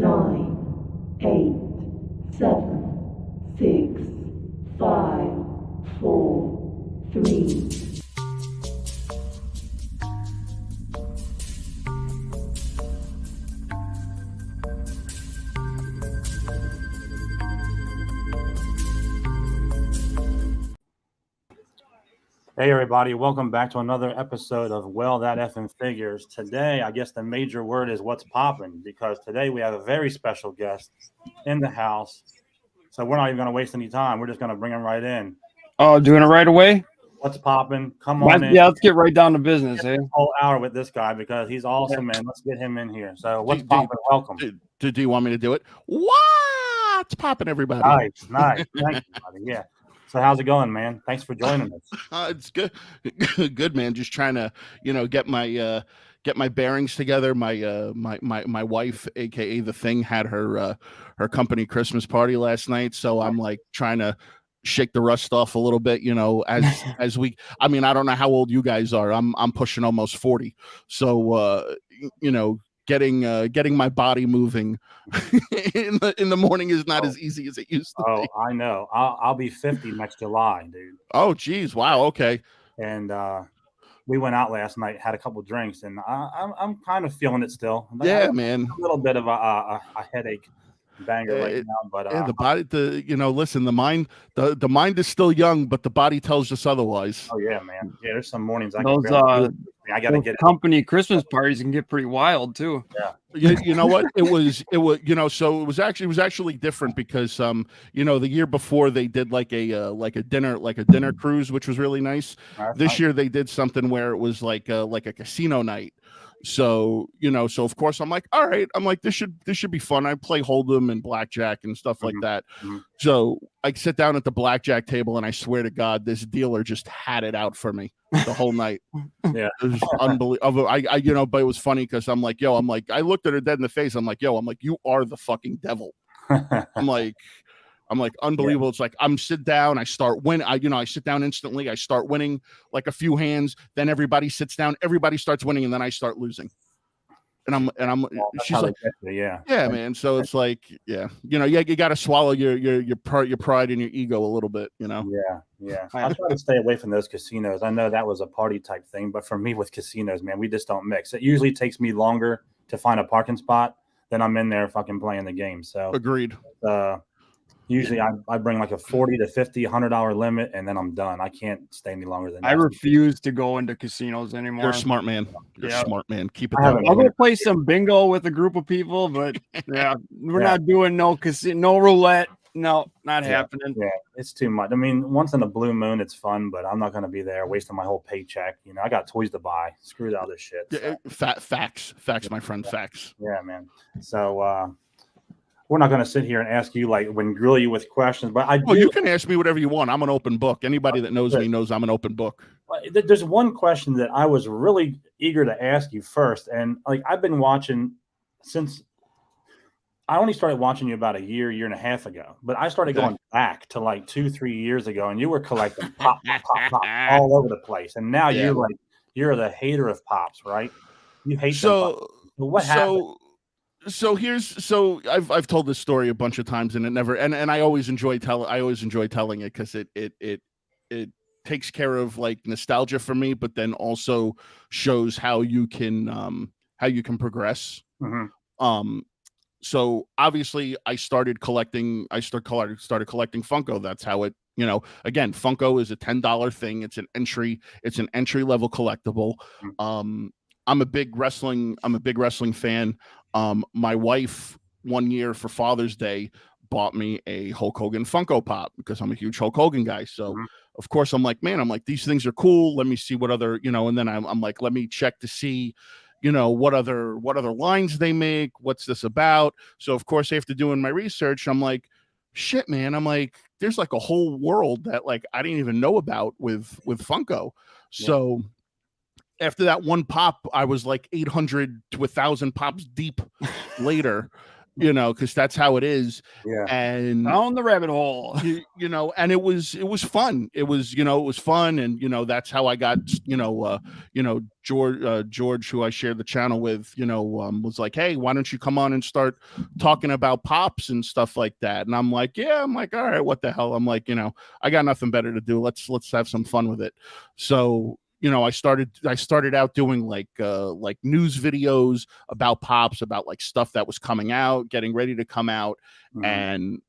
9, 8, 7, 6, 5, 4, 3. Hey everybody, welcome back to another episode of Well That Effing Figures. Today, I guess the major word is what's poppin', because today we have a very special guest in the house. So we're not even going to waste any time. We're just going to bring him right in. Oh, doing it right away? What's poppin'? Come on in. Yeah, let's get right down to business, Get eh? this whole hour with this guy because he's awesome, man. Let's get him in here. So what's poppin'? Welcome. Do you want me to do it? What's poppin', everybody? Nice. Thank you, buddy. Yeah. So how's it going, man? Thanks for joining us. It's good, good, man. Just trying to, get my bearings together. My wife, aka the Thing, had her company Christmas party last night, so I'm like trying to shake the rust off a little bit, as we. I mean, I don't know how old you guys are. I'm pushing almost 40, so getting my body moving in the morning is not as easy as it used to be. I know. I'll be 50 next July, dude. Oh, geez. Wow. Okay. And we went out last night, had a couple drinks, and I'm kind of feeling it still. Yeah, man. A little bit of a headache banger right now, but the body, listen, the mind is still young, but the body tells us otherwise. Oh yeah, man. Yeah, there's some mornings I gotta get company Christmas parties can get pretty wild too. Yeah. You know what? It was so it was actually different because the year before they did like a dinner cruise, which was really nice. This year they did something where it was like a casino night. So so of course I'm like, all right, I'm like, this should be fun. I play Hold'em and blackjack and stuff like that. Mm-hmm. So I sit down at the blackjack table and I swear to God, this dealer just had it out for me the whole night. Yeah, it was unbelievable. But it was funny because I'm like, I looked at her dead in the face. I'm like, you are the fucking devil. I'm like, unbelievable. Yeah. It's like I'm sit down, I start winning. I sit down instantly. I start winning like a few hands. Then everybody sits down. Everybody starts winning, and then I start losing. And I'm. She's like, yeah, man. So it's like, you got to swallow your pride and your ego a little bit, Yeah. I try to stay away from those casinos. I know that was a party type thing, but for me with casinos, man, we just don't mix. It usually takes me longer to find a parking spot than I'm in there fucking playing the game. So agreed. Usually I bring like a $40 to $50, $100 limit, and then I'm done. I can't stay any longer than that. I refuse to go into casinos anymore. You're a smart man. You're a smart man. Keep it down. I'll go play some bingo with a group of people, but we're not doing no roulette. No, not happening. Yeah, it's too much. I mean, once in a blue moon, it's fun, but I'm not going to be there wasting my whole paycheck. I got toys to buy. Screw all this shit. So. Facts, my friend, facts. Yeah, man. So, we're not going to sit here and ask you grill you with questions, but you can ask me whatever you want. I'm an open book. Anybody that knows me knows I'm an open book. There's one question that I was really eager to ask you first, and I've been watching since I only started watching you about a year and a half ago, but I started going back to 2-3 years ago, and you were collecting pop all over the place, and now you're the hater of pops, right? You hate them. What happened? So I've told this story a bunch of times, and it never and I always enjoy telling it because it takes care of nostalgia for me, but then also shows how you can progress. Mm-hmm. So obviously I started collecting Funko. That's how it, again, Funko is a $10 thing. It's an entry level collectible. Mm-hmm. I'm a big wrestling fan. My wife one year for Father's Day bought me a Hulk Hogan Funko Pop because I'm a huge Hulk Hogan guy. So of course I'm like, these things are cool. Let me see what other, and then I'm like, let me check to see, what other lines they make. What's this about? So of course, after doing my research, I'm like, shit, man. I'm like, there's a whole world that I didn't even know about with Funko. So after that one pop, I was 800 to 1,000 pops deep later. you know, because that's how it is. Yeah. And Down the rabbit hole. you know, and it was fun. It was, you know, it was fun. And, you know, that's how I got, George, who I shared the channel with, was like, hey, why don't you come on and start talking about pops and stuff like that? And I'm like, yeah, I'm like, all right, what the hell? I'm like, I got nothing better to do. Let's have some fun with it. So, I started out doing like news videos about pops, about like stuff that was coming out, getting ready to come out. Mhm. And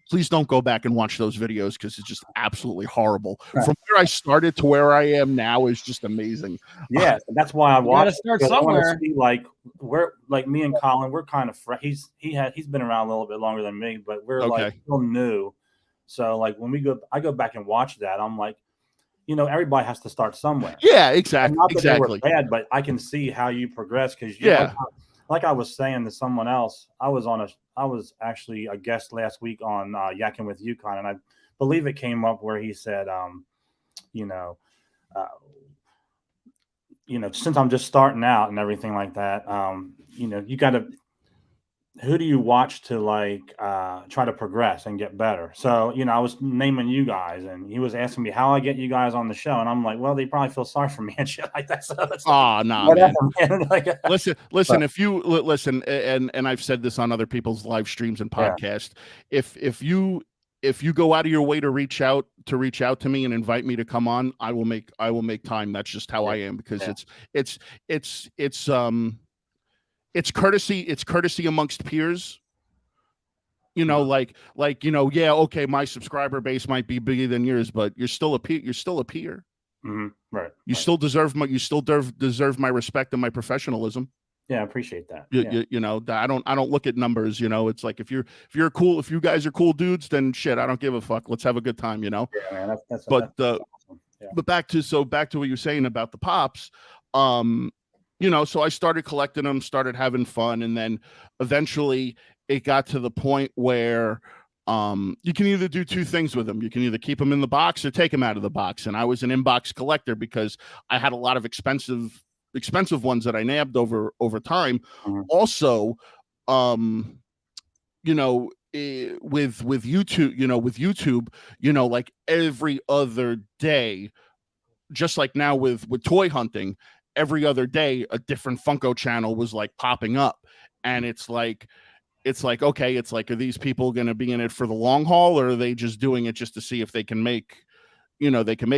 please don't go back and watch those videos because it's just absolutely horrible. From where I started to where I am now is just amazing. Yeah, that's why I watched. Start because I wanna somewhere. see, like, we're like me and Colin. We're kind of he's been around a little bit longer than me, but we're like Okay. still new. So like when I go back and watch that, I'm like, everybody has to start somewhere. Yeah, And exactly. not that they were Exactly. bad, but I can see how you progress because Yeah. like I was saying to someone else, I was actually a guest last week on Yakking with Yukon, and I believe it came up where he said, since I'm just starting out and everything like that, you got to, who do you watch to like try to progress and get better? So, I was naming you guys, and he was asking me how I get you guys on the show, and I'm like, well, they probably feel sorry for me and shit like that. So it's like, Nah, man. like, listen, but, if you listen, and I've said this on other people's live streams and podcasts, if you go out of your way to reach out to me and invite me to come on, I will make time. That's just how I am, because it's courtesy amongst peers. Yeah, okay, my subscriber base might be bigger than yours, but you're still a peer. Mm-hmm. Right. You still deserve my respect and my professionalism. Yeah, I appreciate that. I don't look at numbers. It's like if you guys are cool dudes, then shit, I don't give a fuck. Let's have a good time. Yeah, man. That's but awesome. Yeah. But back to what you're saying about the pops. So I started collecting them, started having fun, and then eventually it got to the point where you can either do two things with them. You can either keep them in the box or take them out of the box. And I was an in-box collector because I had a lot of expensive ones that I nabbed over time. Mm-hmm. Also, with YouTube, like every other day, just like now with toy hunting, every other day a different Funko channel was like popping up, and it's like, okay, it's like, are these people going to be in it for the long haul, or are they just doing it just to see if they can make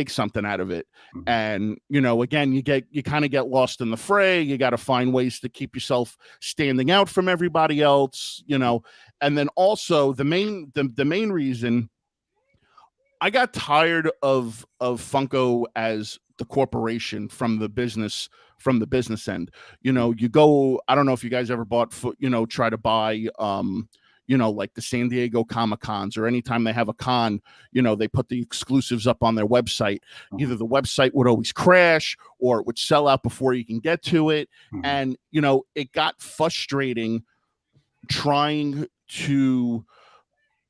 something out of it? Mm-hmm. And again, you kind of get lost in the fray. You got to find ways to keep yourself standing out from everybody else, and then also the main reason I got tired of Funko as the corporation from the business end. You go, I don't know if you guys ever try to buy like the San Diego Comic-Cons, or anytime they have a con, they put the exclusives up on their website. Mm-hmm. Either the website would always crash, or it would sell out before you can get to it. Mm-hmm. And it got frustrating trying to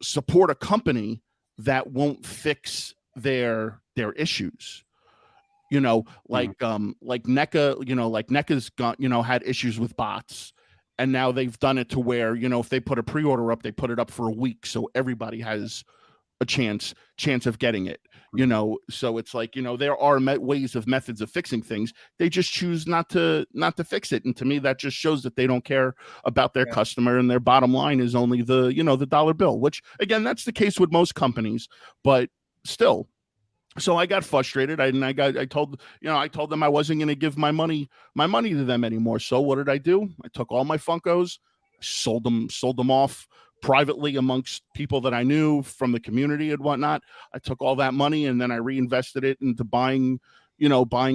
support a company that won't fix their issues. Like NECA, like NECA's got, had issues with bots, and now they've done it to where, if they put a pre-order up, they put it up for a week, so everybody has a chance of getting it. So it's like, there are methods of fixing things. They just choose not to fix it. And to me, that just shows that they don't care about their customer, and their bottom line is only the dollar bill, which again, that's the case with most companies, but still. So I got frustrated. I told them I wasn't going to give my money to them anymore. So what did I do? I took all my Funkos, sold them off privately amongst people that I knew from the community and whatnot. I took all that money and then I reinvested it into buying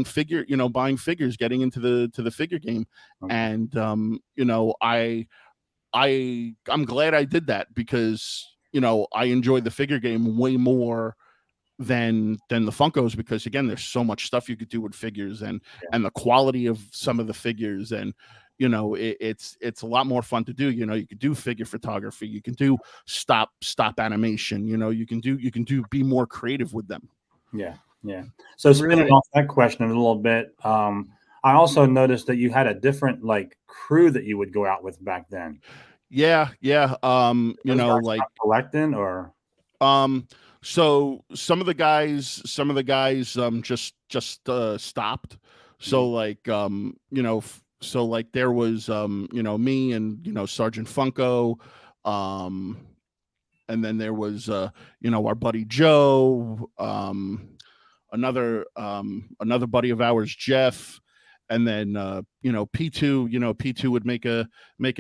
figures, getting into the figure game. Okay. And I'm glad I did that, because I enjoy the figure game way more than the Funkos, because again, there's so much stuff you could do with figures, and the quality of some of the figures, and it's a lot more fun to do. You could do figure photography, you can do stop animation, you can be more creative with them. Yeah. So spinning off that question a little bit, I also noticed that you had a different like crew that you would go out with back then. Yeah. You Those know, guys like stop collecting or so some of the guys just stopped. So like you know, so like there was you know, me and you know, Sergeant Funko, um and then there was you know, our buddy Joe, another buddy of ours, Jeff, and then you know, P2, you know, P2 would make an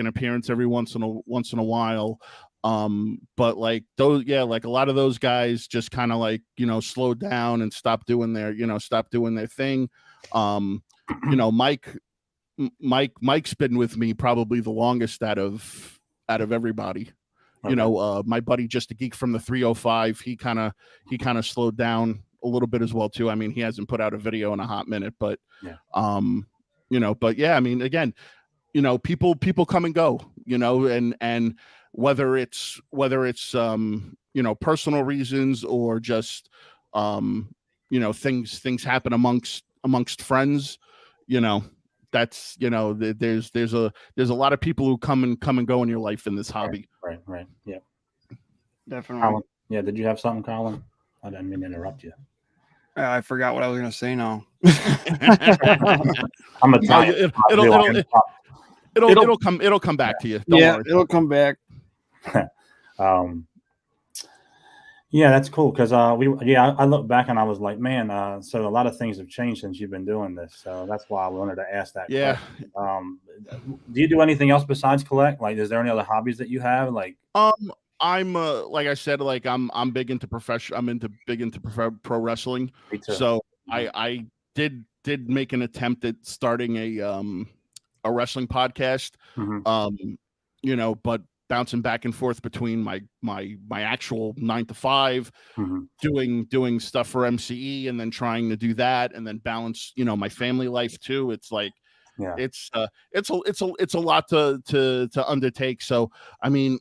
appearance every once in a while. But like those, yeah, like a lot of those guys just kind of like, you know, slowed down and stopped doing their thing. You know, Mike's been with me probably the longest out of everybody. You okay. know, my buddy, just a geek from the 305, he kind of slowed down a little bit as well too. I mean, he hasn't put out a video in a hot minute, but Yeah. you know, but yeah, I mean, again, you know, people come and go, you know, and whether it's you know, personal reasons or just you know, things happen amongst friends, you know, that's, you know, there's a lot of people who come and go in your life in this hobby. Right. Yeah. Definitely. Colin. Yeah. Did you have something, Colin? I didn't mean to interrupt you. I forgot what I was going to say now. I'm a Oh, it'll come back to you. Don't worry. It'll come back. Yeah, that's cool because I look back and I was like, man, so a lot of things have changed since you've been doing this. So that's why I wanted to ask that Yeah. question. Do you do anything else besides collect? Like, is there any other hobbies that you have? Like, I'm like I said, like I'm big into pro wrestling. me too. So I did make an attempt at starting a wrestling podcast. Mhm. You know, but bouncing back and forth between my actual 9 to 5, Mhm. doing stuff for MCE, and then trying to do that, and then balance, you know, my family life too. It's like Yeah. it's a lot to undertake. So I mean,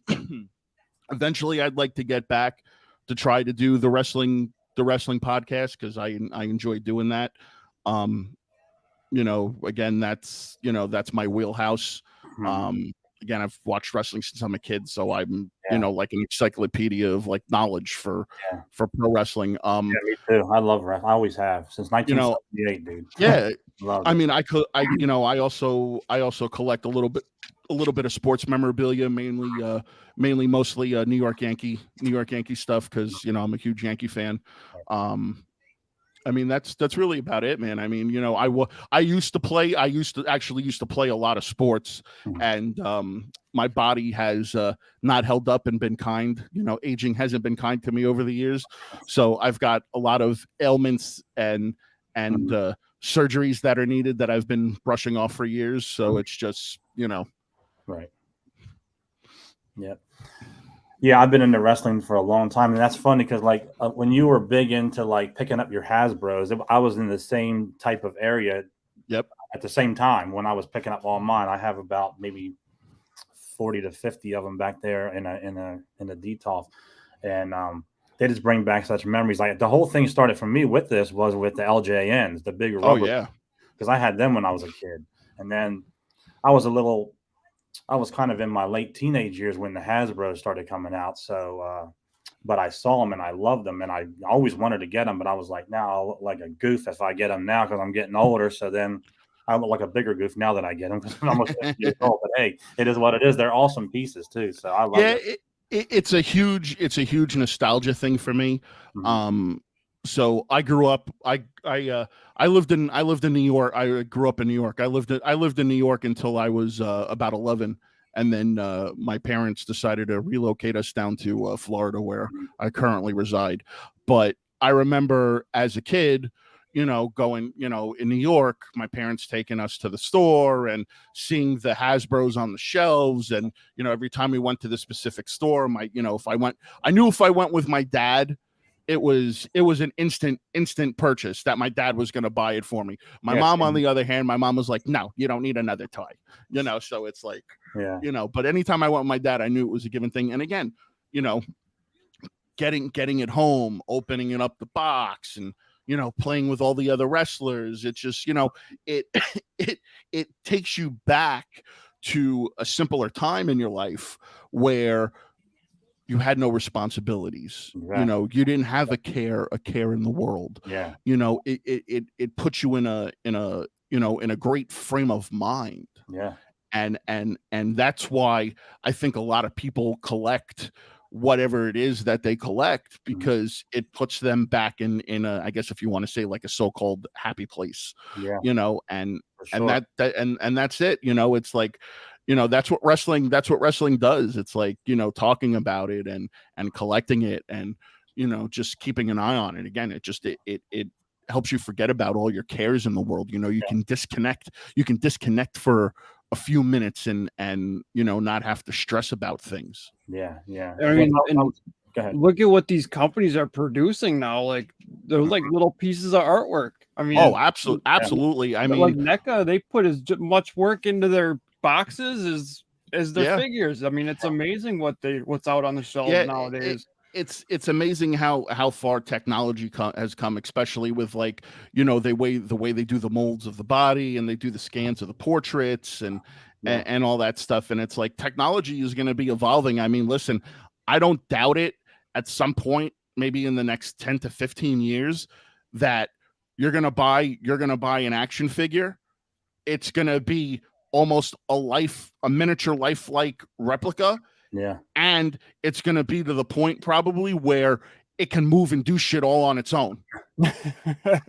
eventually I'd like to get back to try to do the wrestling podcast because I enjoy doing that. You know, again, that's, you know, that's my wheelhouse. Mhm. Again, I've watched wrestling since I'm a kid, so I'm, Yeah. you know, like an encyclopedia of like knowledge for Yeah. pro wrestling. Yeah, me too. I love wrestling. I always have since You know, 1978, dude. yeah. Love I it. mean, you know, I also collect a little bit of sports memorabilia, mostly New York Yankee stuff because, you know, I'm a huge Yankee fan. I mean, that's really about it, man. I mean, you know, I used to actually play a lot of sports, Mhm. and my body has not held up and been kind. You know, aging hasn't been kind to me over the years, so I've got a lot of ailments and surgeries that are needed that I've been brushing off for years. So it's just, you know, Right. Yep. Yeah, I've been into wrestling for a long time, and that's funny because like when you were big into like picking up your Hasbro's, I was in the same type of area yep, at the same time when I was picking up all mine. I have about maybe 40 to 50 of them back there in a DTOF, and they just bring back such memories. Like the whole thing started for me with this was with the LJNs, the big oh rubber, yeah, because I had them when I was a kid, and then I was kind of in my late teenage years when the Hasbro started coming out. So, but I saw them and I loved them, and I always wanted to get them. But I was like, now I'll look like a goof if I get them now because I'm getting older. So then I look like a bigger goof now that I get them because I'm almost 50 years old. But hey, it is what it is. They're awesome pieces too. So I love yeah. it. It's a huge nostalgia thing for me. Mhm. So I grew up. I lived in New York. I grew up in New York. I lived in New York until I was about 11, and then my parents decided to relocate us down to Florida, where I currently reside. But I remember as a kid, you know, going, you know, in New York, my parents taking us to the store and seeing the Hasbro's on the shelves, and you know, every time we went to the specific store, you know, I knew if I went with my dad, it was an instant purchase that my dad was going to buy it for me. My Yeah, mom, on same. the other hand, my mom was like, no, you don't need another toy, you know? So it's like, Yeah. you know, but anytime I went with my dad, I knew it was a given thing. And again, you know, getting it home, opening it up the box, and, you know, playing with all the other wrestlers. It's just, you know, it, it takes you back to a simpler time in your life where you had no responsibilities. Exactly. You know, you didn't have a care in the world. Yeah. You know, it puts you in a great frame of mind. Yeah. And that's why I think a lot of people collect whatever it is that they collect, because it puts them back in a, I guess if you want to say, like a so-called happy place. Yeah. You know, and sure. and that's it. You know, it's like, you know, that's what wrestling does. It's like, you know, talking about it and collecting it, and, you know, just keeping an eye on it. Again, it helps you forget about all your cares in the world. You know, you can disconnect for a few minutes and you know, not have to stress about things. Yeah. Yeah. I mean, go ahead. Look at what these companies are producing now. Like, they're like little pieces of artwork. I mean, absolutely. I mean, like NECA, they put as much work into their boxes as their figures. I mean, it's amazing what's out on the shelves nowadays. It's amazing how far technology has come, especially with, like, you know, the way they do the molds of the body, and they do the scans of the portraits and all that stuff. And it's like, technology is going to be evolving. I mean, listen, I don't doubt it. At some point, maybe in the next 10 to 15 years, that you're going to buy an action figure. It's going to be almost a miniature lifelike replica. Yeah. And it's going to be to the point probably where it can move and do shit all on its own.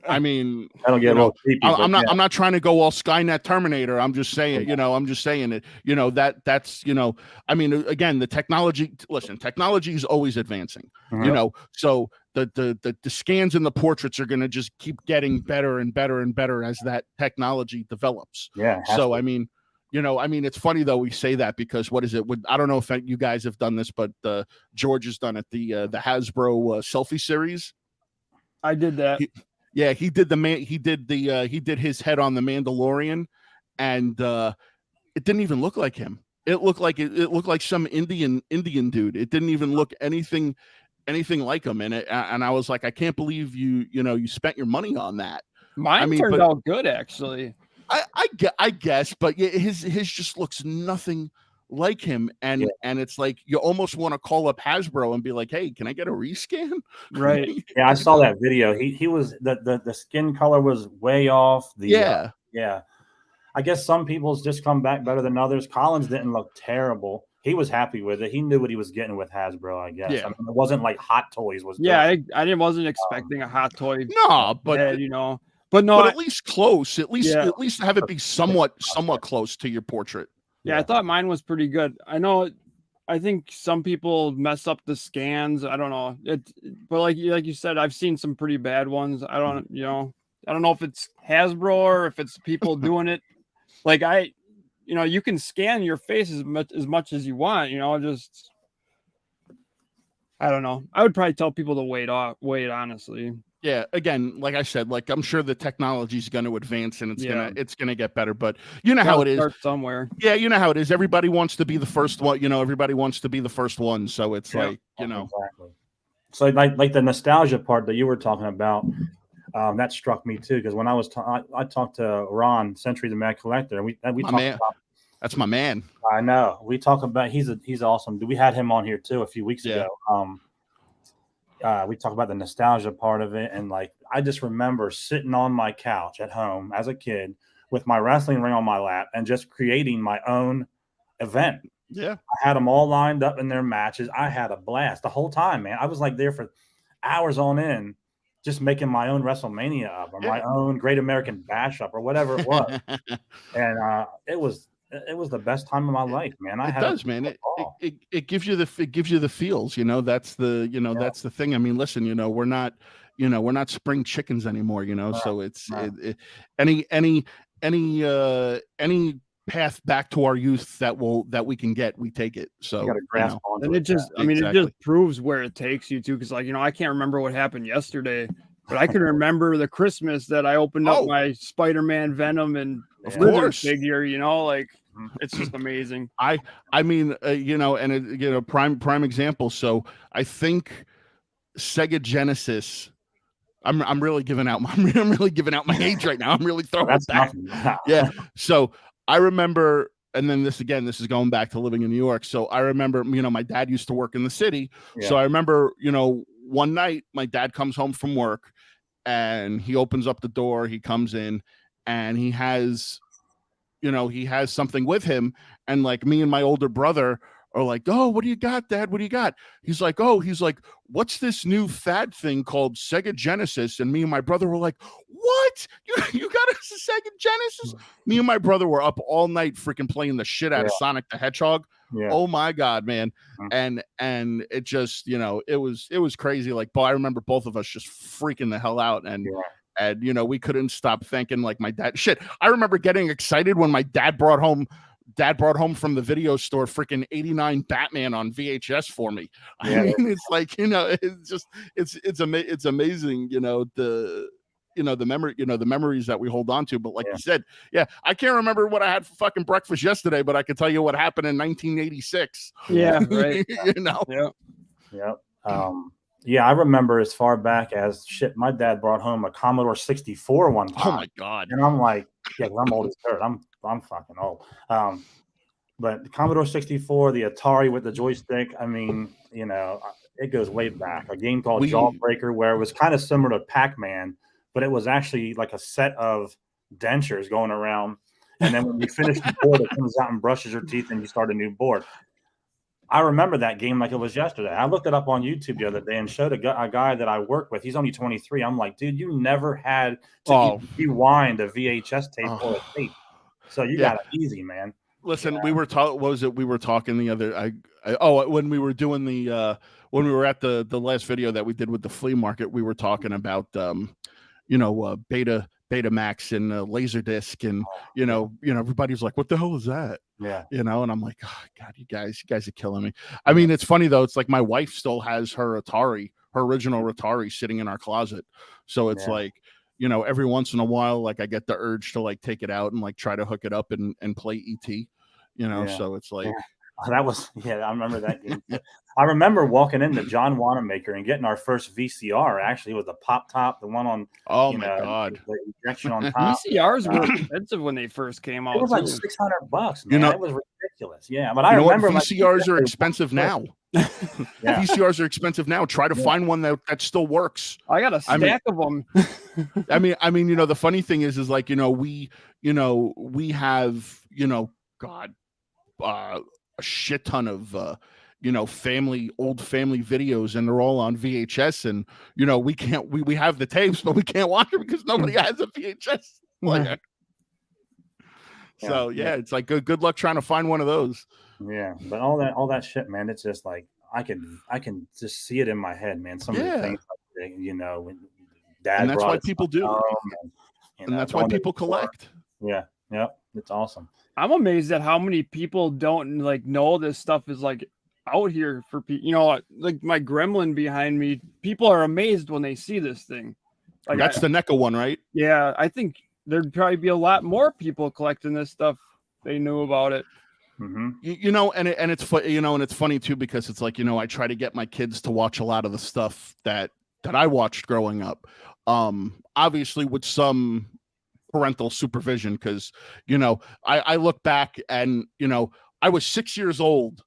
I mean, I don't get a little creepy. I'm not trying to go all Skynet Terminator. I'm just saying, you know, it, you know, that's, you know, I mean, again, the technology is always advancing, you know, so the scans and the portraits are going to just keep getting better and better and better as that technology develops. Yeah. So, I mean, you know, I mean, it's funny though we say that, because what is it? I don't know if you guys have done this, but George has done it. The Hasbro selfie series. I did that. He did his head on the Mandalorian, and it didn't even look like him. It looked like some Indian dude. It didn't even look anything like him. And I was like, I can't believe you spent your money on that. Mine turned out good, actually. I guess, but his just looks nothing like him, and it's like you almost want to call up Hasbro and be like, hey, can I get a rescan? Right. Yeah, I saw that video. He was the skin color was way off. Yeah. I guess some people's just come back better than others. Collins didn't look terrible. He was happy with it. He knew what he was getting with Hasbro, I guess. Yeah. I mean, it wasn't like Hot Toys was. I wasn't expecting a Hot Toy. No, but you know. But at least close. At least have it be somewhat close to your portrait. Yeah, I thought mine was pretty good. I think some people mess up the scans. I don't know. But like you said, I've seen some pretty bad ones. I don't know if it's Hasbro or if it's people doing it. Like you can scan your face as much as you want. You know, just I don't know. I would probably tell people to wait, honestly. Yeah, again, like I said, like I'm sure the technology is going to advance and it's gonna get better. But you know how it is. Start somewhere. Yeah, you know how it is. Everybody wants to be the first one. You know, everybody wants to be the first one. So it's like, you know, exactly. So like the nostalgia part that you were talking about, that struck me too, because when I was I talked to Ron, Century the Mad Collector, and we talked about. That's my man. I know. We talk about he's awesome. We had him on here too a few weeks ago. We talk about the nostalgia part of it, and like I just remember sitting on my couch at home as a kid with my wrestling ring on my lap and just creating my own event. Yeah, I had them all lined up in their matches. I had a blast the whole time, man. I was like there for hours on end, just making my own WrestleMania up or my own Great American Bash up or whatever it was, and it was the best time of my life, man. It gives you the feels, you know. That's the that's the thing. I mean, listen, you know, we're not spring chickens anymore, you know. So it's any path back to our youth that we can get, we take it. So you gotta grasp onto and it just it just proves where it takes you to, because like, you know, I can't remember what happened yesterday, but I can remember the Christmas that I opened up my Spider-Man Venom and Lizard figure, you know, like it's just amazing. I mean, you know, and it, you know, prime example. So I think Sega Genesis. I'm really giving out my age right now. I'm really throwing it back. Yeah. So I remember and then this is going back to living in New York. So I remember, my dad used to work in the city. So I remember, one night my dad comes home from work and he opens up the door, he comes in and he has something with him. And like me and my older brother are like, oh, what do you got, Dad? What do you got? He's like, what's this new fad thing called Sega Genesis? And me and my brother were like, what? You got us a Sega Genesis? Me and my brother were up all night freaking playing the shit out of Sonic the Hedgehog. Yeah. Oh my God, man. And it just, it was crazy. Like, I remember both of us just freaking the hell out. And we couldn't stop thinking like my dad. Shit, I remember getting excited when my dad brought home from the video store freaking 89 Batman on VHS for me. I mean, it's like, it's just, it's amazing, the memories that we hold on to. But like you said, I can't remember what I had for fucking breakfast yesterday, but I can tell you what happened in 1986. Yeah, right. Yeah, I remember as far back as my dad brought home a Commodore 64 one time. Oh my God. And I'm like, I'm old as dirt. I'm fucking old. But the Commodore 64, the Atari with the joystick, I mean, it goes way back. A game called Jawbreaker, where it was kind of similar to Pac-Man, but it was actually like a set of dentures going around. And then when you finish the board, it comes out and brushes your teeth and you start a new board. I remember that game like it was yesterday. I looked it up on YouTube the other day and showed a guy that I work with. He's only 23. I'm like, dude, you never had to rewind a VHS tape or a tape. So you got it easy, man. Listen, we were talking. What was it? We were talking the other. When we were doing when we were at the last video that we did with the flea market, we were talking about Betamax and Laserdisc, and everybody's like, what the hell is that? Yeah. And I'm like, oh God, you guys are killing me. I mean, it's funny though. It's like my wife still has her original Atari sitting in our closet. So it's like, every once in a while, like I get the urge to like take it out and like try to hook it up and play ET, so it's like. That was, I remember that game. I remember walking into John Wanamaker and getting our first VCR. Actually, with the pop top, the one on. Oh my God! The ejection on top. VCRs were expensive when they first came out. It was like $600, man. It was ridiculous. Yeah, but I remember VCRs are expensive now. VCRs are expensive now. Try to find one that still works. I got a stack of them. I mean, the funny thing is like, we have, God, a shit ton of old family videos, and they're all on VHS, and we have the tapes, but we can't watch them because nobody has a VHS player. So it's like good luck trying to find one of those. Yeah, but all that shit, man, it's just like I can just see it in my head, man. Some of the things when Dad, and that's why people do, and that's why people collect. Yeah, it's awesome. I'm amazed at how many people don't like know this stuff is like out here for people. Like my gremlin behind me, people are amazed when they see this thing. Like that's the NECA one, right? Yeah, I think there'd probably be a lot more people collecting this stuff. They knew about it. Mm-hmm. And it's and it's funny too, because it's like, I try to get my kids to watch a lot of the stuff that I watched growing up. Obviously with some parental supervision, because I look back and I was 6 years old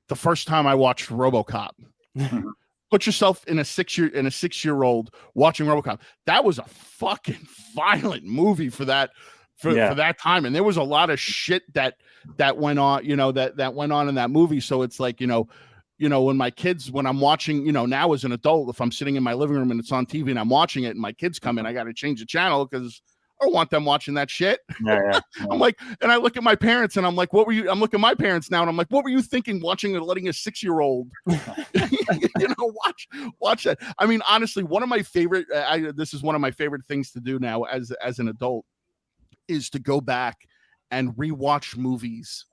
the first time I watched RoboCop. Put yourself in a 6-year-old watching RoboCop. That was a fucking violent movie for that time, and there was a lot of shit that went on, that went on in that movie. So it's like, when I'm watching, now as an adult, if I'm sitting in my living room and it's on TV and I'm watching it and my kids come in, I got to change the channel because I don't want them watching that shit. Yeah. I'm like, and I look at my parents and I'm like, what were you? I'm looking at my parents now and I'm like, what were you thinking watching and letting a 6-year-old, watch that? I mean, honestly, one of my favorite, this is one of my favorite things to do now as an adult, is to go back and rewatch movies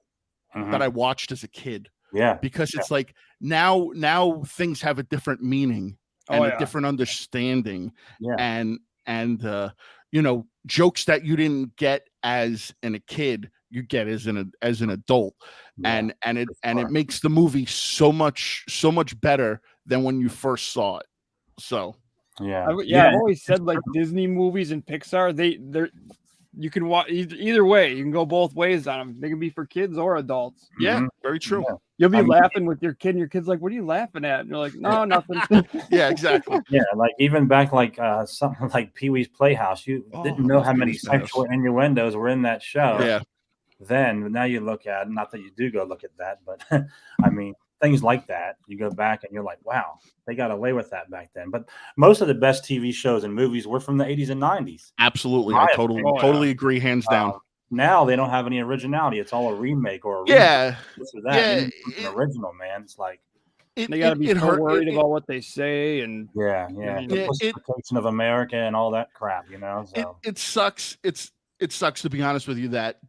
that I watched as a kid. Yeah. Because it's like now things have a different meaning and a different understanding. Yeah. And jokes that you didn't get as a kid, you get as an adult. Yeah. And it makes the movie so much better than when you first saw it. So I've always said like Disney movies and Pixar, you can watch either way. You can go both ways on them. They can be for kids or adults. Yeah, Mhm. very true. Yeah. You'll be I mean- laughing with your kid, and your kid's like, "What are you laughing at?" And you're like, "No, nothing." Yeah, exactly. Yeah, like even back like something like Pee-wee's Playhouse, you Oh, didn't know that's how many Pee-wee's Playhouse. sexual innuendos were in that show. Yeah. Then, but now you look at, not that you do go look at that, but I mean things like that. You go back and you're like, wow, they got away with that back then. But most of the best TV shows and movies were from the 80s and 90s. Absolutely. My I totally opinion. totally agree, hands down. Now they don't have any originality. It's all a remake or a Yeah. this or that. Yeah, You need something original, man. It's like They got to be so worried about what they say, and yeah, I mean, the Yeah, pussification of America and all that crap, you know. So it sucks. It sucks, to be honest with you, that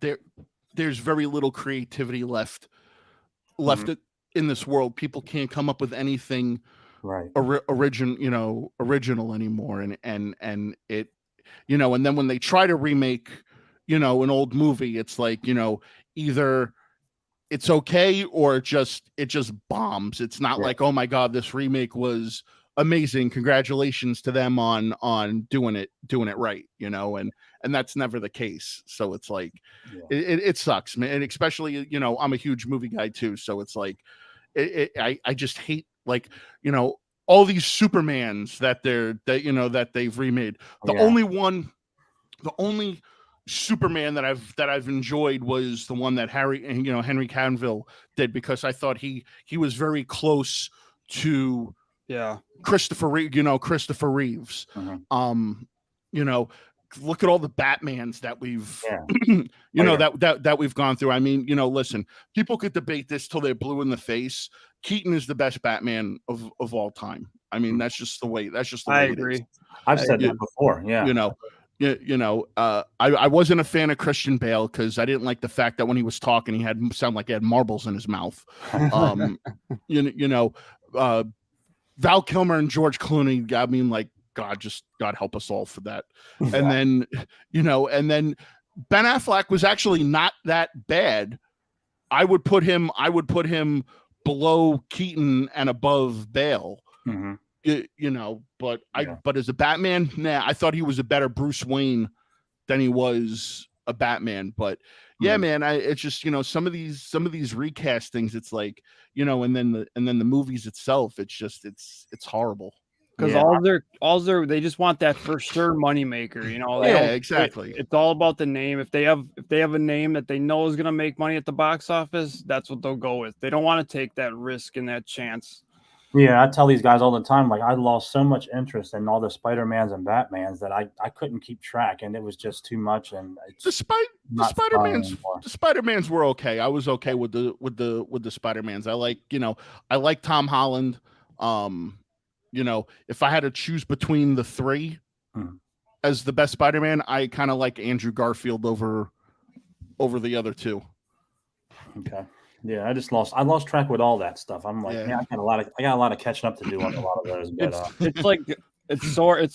there's very little creativity left in this world. People can't come up with anything right. original anymore, and it, and then when they try to remake, an old movie, it's like, either it's okay or it just bombs. It's not like, oh my God, this remake was amazing, congratulations to them on doing it right, and that's never the case. So it's like it sucks, man. And especially, I'm a huge movie guy too, so it's like I just hate, like, all these Supermans that they've remade. The only Superman that I've enjoyed was the one that Henry Cavill did, because I thought he was very close to Christopher Reeves. Look at all the Batmans that we've that we've gone through. I mean, listen, people could debate this till they're blue in the face. Keaton is the best Batman of all time. I mean, that's just the way I it agree. is. I've said that before. Yeah. I wasn't a fan of Christian Bale because I didn't like the fact that when he was talking, he sounded like he had marbles in his mouth. Val Kilmer and George Clooney, I mean, like, God help us all for that. And then, and then Ben Affleck was actually not that bad. I would put him below Keaton and above Bale. But as a Batman, I thought he was a better Bruce Wayne than he was a Batman. But man, it's just, some of these recast things, it's like, and then the movies itself, it's just it's horrible. Because they just want that for sure moneymaker, exactly. It's all about the name. If they have a name that they know is gonna make money at the box office, that's what they'll go with. They don't want to take that risk and that chance. Yeah, I tell these guys all the time, like, I lost so much interest in all the Spider-Mans and Batmans that I couldn't keep track, and it was just too much. And the Spider-Mans were okay. I was okay with the Spider-Mans. I like Tom Holland. If I had to choose between the three as the best Spider-Man, I kind of like Andrew Garfield over the other two. Okay. Yeah, I lost track with all that stuff. I'm like, I got a lot of catching up to do on a lot of those. But it's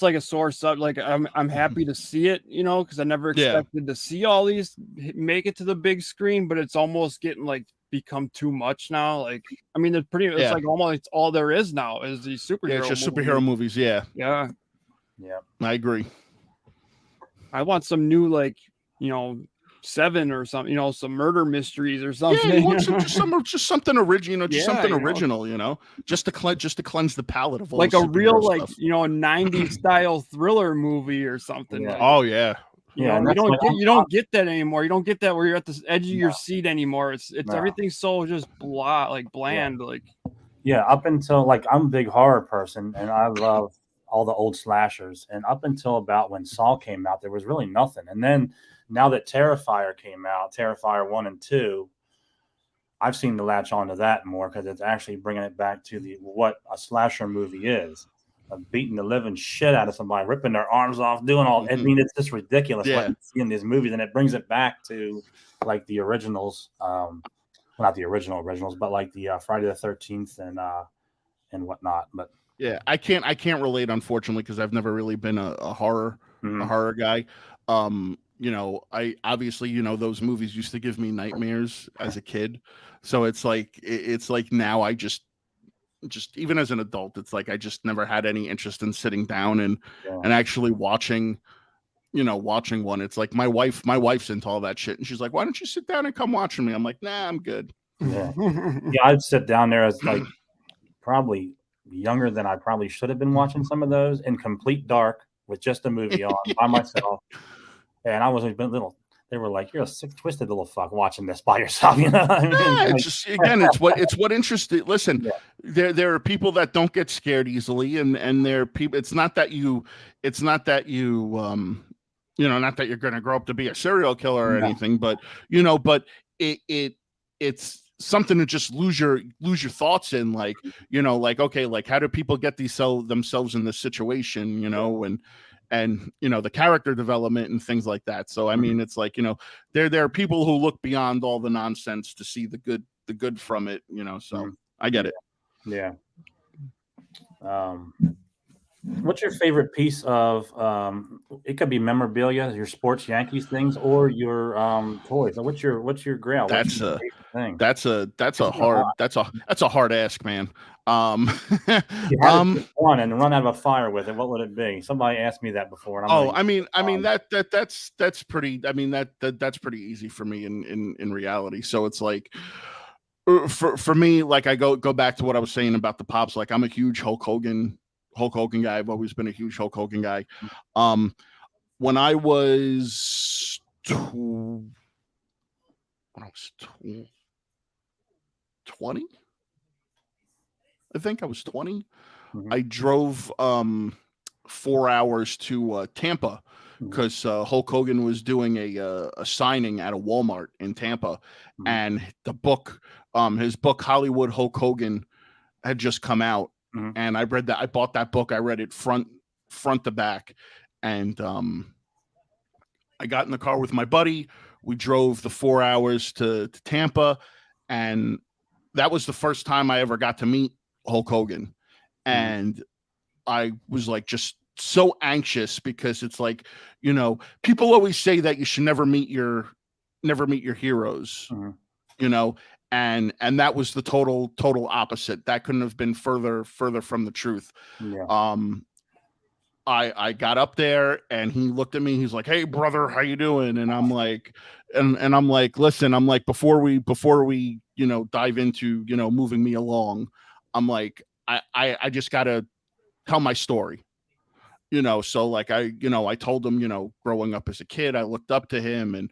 like a sore sub. Like, I'm happy to see it, because I never expected to see all these make it to the big screen, but it's almost getting like become too much now. Like, I mean, it's like almost all there is now is these superhero. It's just superhero movies. Yeah. I agree. I want some new, like, Seven or something, some murder mysteries or something. Yeah, you want just something original, original, just to cleanse the palate of all like a real stuff. 90s style thriller movie or something. Yeah. Oh yeah. You don't get that anymore. You don't get that where you're at the edge of your seat anymore. It's everything's so just bland. Up until, like, I'm a big horror person and I love all the old slashers. And up until about when Saw came out, there was really nothing. And then now that Terrifier came out, Terrifier 1 and 2, I've seen to latch onto that more because it's actually bringing it back to what a slasher movie is. Beating the living shit out of somebody, ripping their arms off, doing all. I mean, it's just ridiculous what you see in these movies, and it brings it back to like the originals. Well, not the originals, but like the Friday the 13th and whatnot. But yeah, I can't relate, unfortunately, because I've never really been a horror guy. I obviously, those movies used to give me nightmares as a kid, so it's like now I just even as an adult, it's like I just never had any interest in sitting down and actually watching watching one. It's like my wife's into all that shit, and she's like, "Why don't you sit down and come watch me?" I'm like, "Nah, I'm good." Yeah, yeah. I'd sit down there as like probably younger than I probably should have been watching some of those in complete dark with just a movie on by myself, and I was a little. They were like, "You're a sick, twisted little fuck watching this by yourself." You know, I mean, Yeah, like, it's just again, it's what interested. Listen, yeah. there are people that don't get scared easily, and there are people. It's not that you, not that you're going to grow up to be a serial killer or No. anything, but but it's something to just lose your thoughts in, like like, okay, like how do people get themselves in this situation, and the character development and things like that. So I mean, it's like, there are people who look beyond all the nonsense to see the good from it, so I get it. Yeah. What's your favorite piece of it could be memorabilia, your sports Yankees things, or your toys? What's your grail? What's That's your a favorite thing? that's a hard ask, man. If you had to pick one and run out of a fire with it, what would it be? Somebody asked me that before, and I'm Oh, like, I mean that's pretty. I mean that's pretty easy for me in reality. So it's like, for me, like I go back to what I was saying about the pops. Like I'm a huge Hulk Hogan guy. I've always been a huge Hulk Hogan guy. When I was 20, I think I was 20. I drove 4 hours to Tampa because Hulk Hogan was doing a signing at a Walmart in Tampa, and the book, his book Hollywood Hulk Hogan, had just come out, and I read that. I bought that book. I read it front to back, and I got in the car with my buddy. We drove the 4 hours to Tampa, and that was the first time I ever got to meet Hulk Hogan, and I was like just so anxious because it's like, people always say that you should never meet your heroes, and that was the total opposite. That couldn't have been further from the truth. yeah. I got up there and he looked at me. He's like, "Hey brother, how you doing?" And I'm like, and I'm like, "Listen, I'm like, before we dive into moving me along, I'm like, I just gotta tell my story." So like I told him, growing up as a kid, I looked up to him, and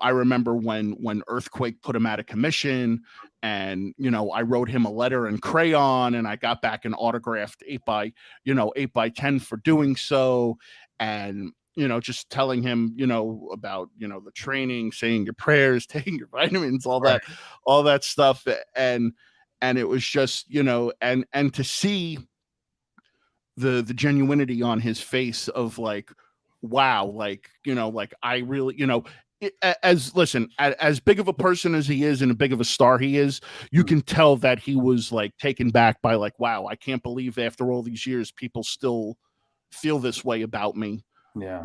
I remember when Earthquake put him out of commission, and I wrote him a letter in crayon, and I got back an autographed 8x10 for doing so, and just telling him about the training, saying your prayers, taking your vitamins, all that stuff, and it was just and to see the genuinity on his face of like, wow, like like I really as big of a person as he is and a big of a star he is, you can tell that he was like taken back by like, wow, I can't believe after all these years people still feel this way about me. Yeah.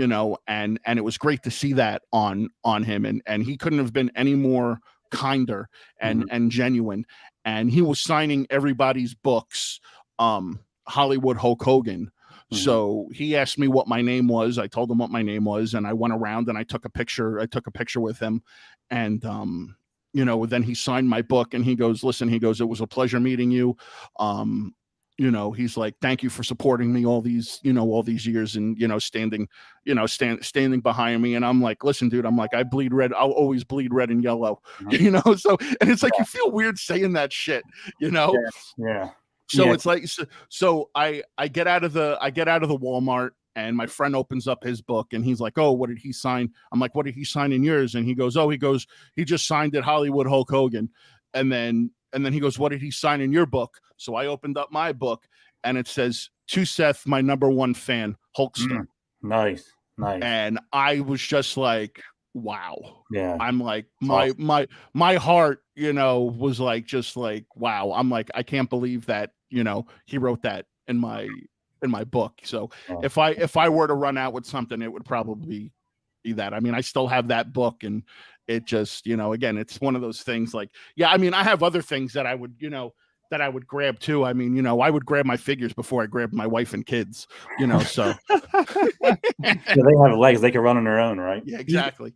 And it was great to see that on him, and he couldn't have been any more kinder and genuine, and he was signing everybody's books, Hollywood Hulk Hogan. So he asked me what my name was. I told him what my name was, and I went around and I took a picture with him, and then he signed my book, and he goes, "Listen," he goes, "it was a pleasure meeting you." He's like, "Thank you for supporting me all these years, and standing behind me." And I'm like, "Listen, dude," I'm like, "I bleed red. I'll always bleed red and yellow." So, and it's like, you feel weird saying that shit, Yeah. So it's like, so I get out of the Walmart, and my friend opens up his book, and he's like, "Oh, what did he sign?" I'm like, "What did he sign in yours?" And he goes, "He just signed it Hollywood Hulk Hogan." And then he goes, "What did he sign in your book?" So I opened up my book, and it says, "To Seth, my number one fan, Hulkster." Nice. And I was just like, wow. Yeah. I'm like, my heart, was like, just like, wow. I'm like, I can't believe that, he wrote that in my book. So if I were to run out with something, it would probably be that. I mean, I still have that book, and it just, again, it's one of those things like, yeah, I mean, I have other things that I would, that I would grab too. I mean, I would grab my figures before I grabbed my wife and kids, so. Yeah, they have legs; they can run on their own, right? Yeah, exactly.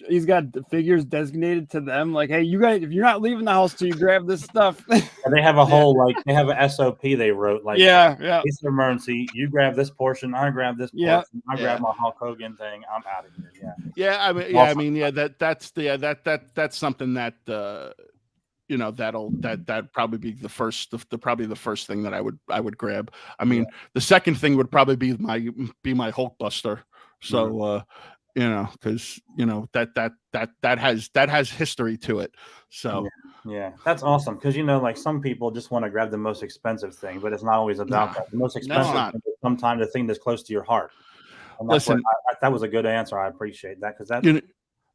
He's got the figures designated to them. Like, hey, you guys, if you're not leaving the house till you grab this stuff. And they have a whole they have an SOP they wrote. Like, yeah. It's an emergency. You grab this portion. I grab this portion. Yeah. I grab my Hulk Hogan thing. I'm out of here. Yeah. Yeah, I mean, that's something that that'd probably be the first thing that I would grab. I mean, the second thing would probably be my Hulkbuster. So because that has history to it. So yeah, that's awesome. Because like some people just want to grab the most expensive thing, but it's not always about that. The most expensive thing is sometimes the thing that's close to your heart. And listen, that was a good answer. I appreciate that because that's.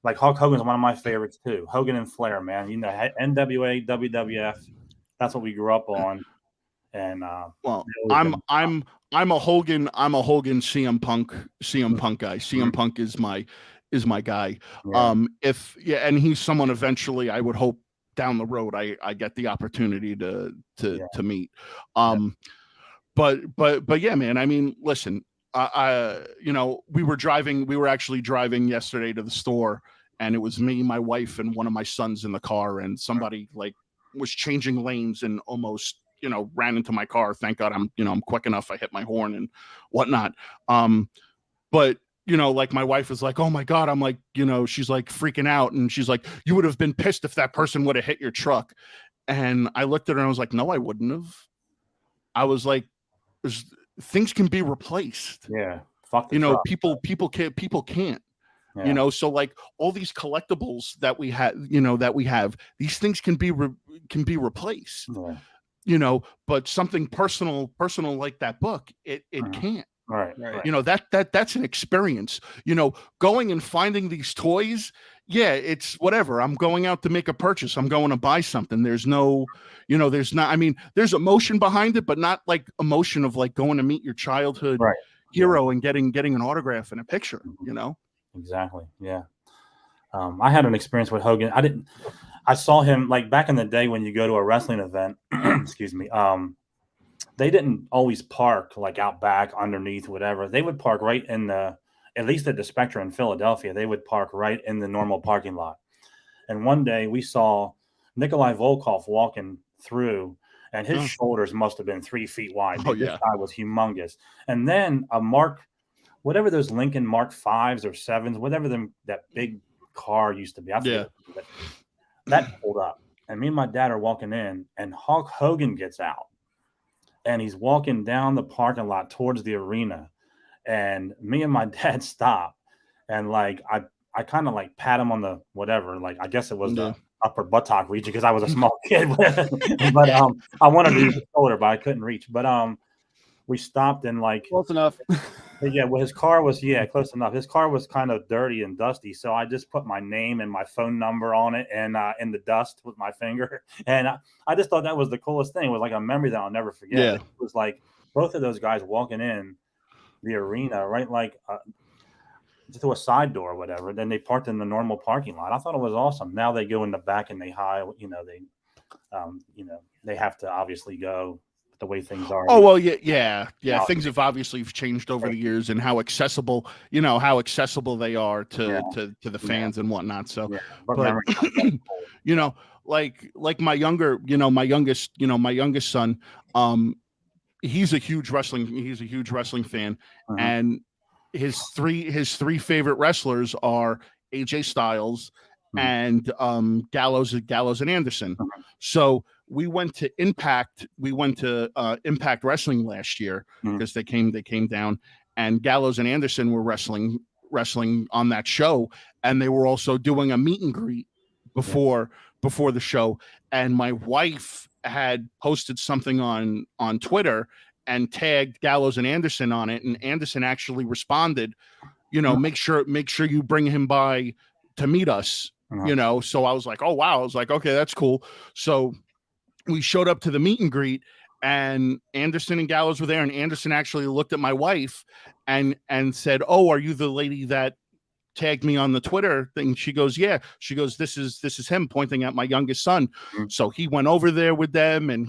Like Hulk Hogan's one of my favorites too. Hogan and Flair, man. NWA, WWF. That's what we grew up on. And I'm a Hogan CM Punk guy. CM Punk is my guy. Yeah. And he's someone eventually I would hope down the road I get the opportunity to meet. But yeah, man. I mean, listen. We were actually driving yesterday to the store, and it was me, my wife, and one of my sons in the car, and somebody was changing lanes and almost, ran into my car. Thank God I'm quick enough. I hit my horn and whatnot. But my wife was like, oh my God. I'm like, she's like freaking out. And she's like, you would have been pissed if that person would have hit your truck. And I looked at her and I was like, no, I wouldn't have. I was like, things can be replaced. Yeah. People can't. Yeah. So all these collectibles that we have, these things can be replaced. Yeah. But something personal like that book, it can't. Right. That's an experience. Going and finding these toys, yeah, it's whatever. I'm going out to make a purchase. I'm going to buy something. There's no, there's emotion behind it, but not like emotion of going to meet your childhood hero and getting an autograph and a picture, Exactly. Yeah. I had an experience with Hogan. I saw him back in the day when you go to a wrestling event, excuse me. They didn't always park out back underneath whatever. They would park right in at least at the Spectra in Philadelphia, they would park right in the normal parking lot. And one day we saw Nikolai Volkov walking through, and his shoulders must have been 3 feet wide. Oh, this guy was humongous. And then whatever those Lincoln Mark 5s or 7s, whatever that big car used to be. That pulled up. And me and my dad are walking in, and Hulk Hogan gets out. And he's walking down the parking lot towards the arena. And me and my dad stop. And I kind of pat him on the whatever. I guess it was the upper buttock region because I was a small kid. But I wanted to use the shoulder, but I couldn't reach. But we stopped and close enough. Yeah, well, his car was close enough. His car was kind of dirty and dusty, so I just put my name and my phone number on it, and in the dust with my finger. And I just thought that was the coolest thing. It was a memory that I'll never forget. Yeah. It was both of those guys walking in the arena, right, to a side door or whatever. Then they parked in the normal parking lot. I thought it was awesome. Now they go in the back and they they have to obviously go the way things are. Oh well, yeah. Things have obviously changed over the years, and how accessible they are to the fans and whatnot. So, but my youngest son, he's a huge wrestling fan, and his three favorite wrestlers are AJ Styles and Gallows and Anderson. So we went to Impact Wrestling last year because they came down, and Gallows and Anderson were wrestling on that show, and they were also doing a meet and greet before the show. And my wife had posted something on Twitter and tagged Gallows and Anderson on it, and Anderson actually responded, make sure you bring him by to meet us. So I was like, oh wow, I was like, okay, that's cool. So we showed up to the meet and greet, and Anderson and Gallows were there, and Anderson actually looked at my wife and said, oh, are you the lady that tagged me on the Twitter thing. She goes, yeah. She goes, this is him, pointing at my youngest son. Mhm. So he went over there with them, and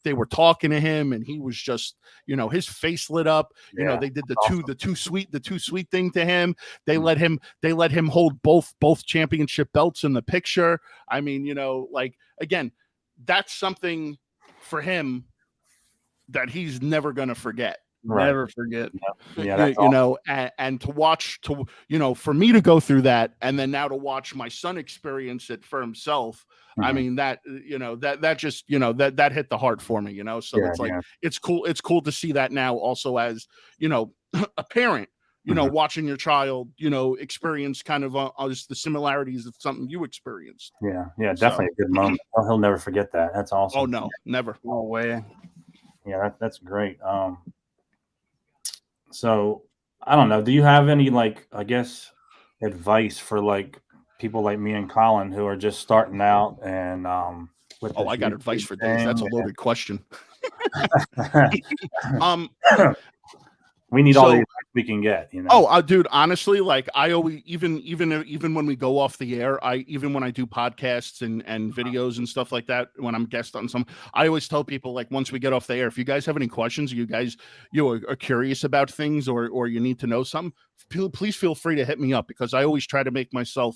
they were talking to him, and he was just, his face lit up. Yeah, They did the awesome. too sweet thing to him. They let him hold both championship belts in the picture. I mean, like, again, that's something for him that he's never going to forget. Right. Never forget. Yeah, that's awesome. And to watch, for me to go through that, and then now to watch my son experience it for himself. I Mhm. mean, that just, that hit the heart for me, so Yeah, it's like, yeah. it's cool to see that now also as, a parent, Mhm. watching your child, experience kind of just the similarities of something you experienced. Yeah, definitely a good moment. Oh, he'll never forget that. That's awesome. Oh no, never. No way. Yeah, that's great. So I don't know. Do you have any, like, I guess, advice for like people like me and Colin who are just starting out and with Oh, this I got advice YouTube for days. That's a thing? loaded question. We need all the So, advice we can get, dude, honestly, like, I always, even when we go off the air, even when I do podcasts and videos and stuff like that, when I'm guest on some, I always tell people, like, once we get off the air, if you guys have any questions, you guys are curious about things, or you need to know something, please feel free to hit me up, because I always try to make myself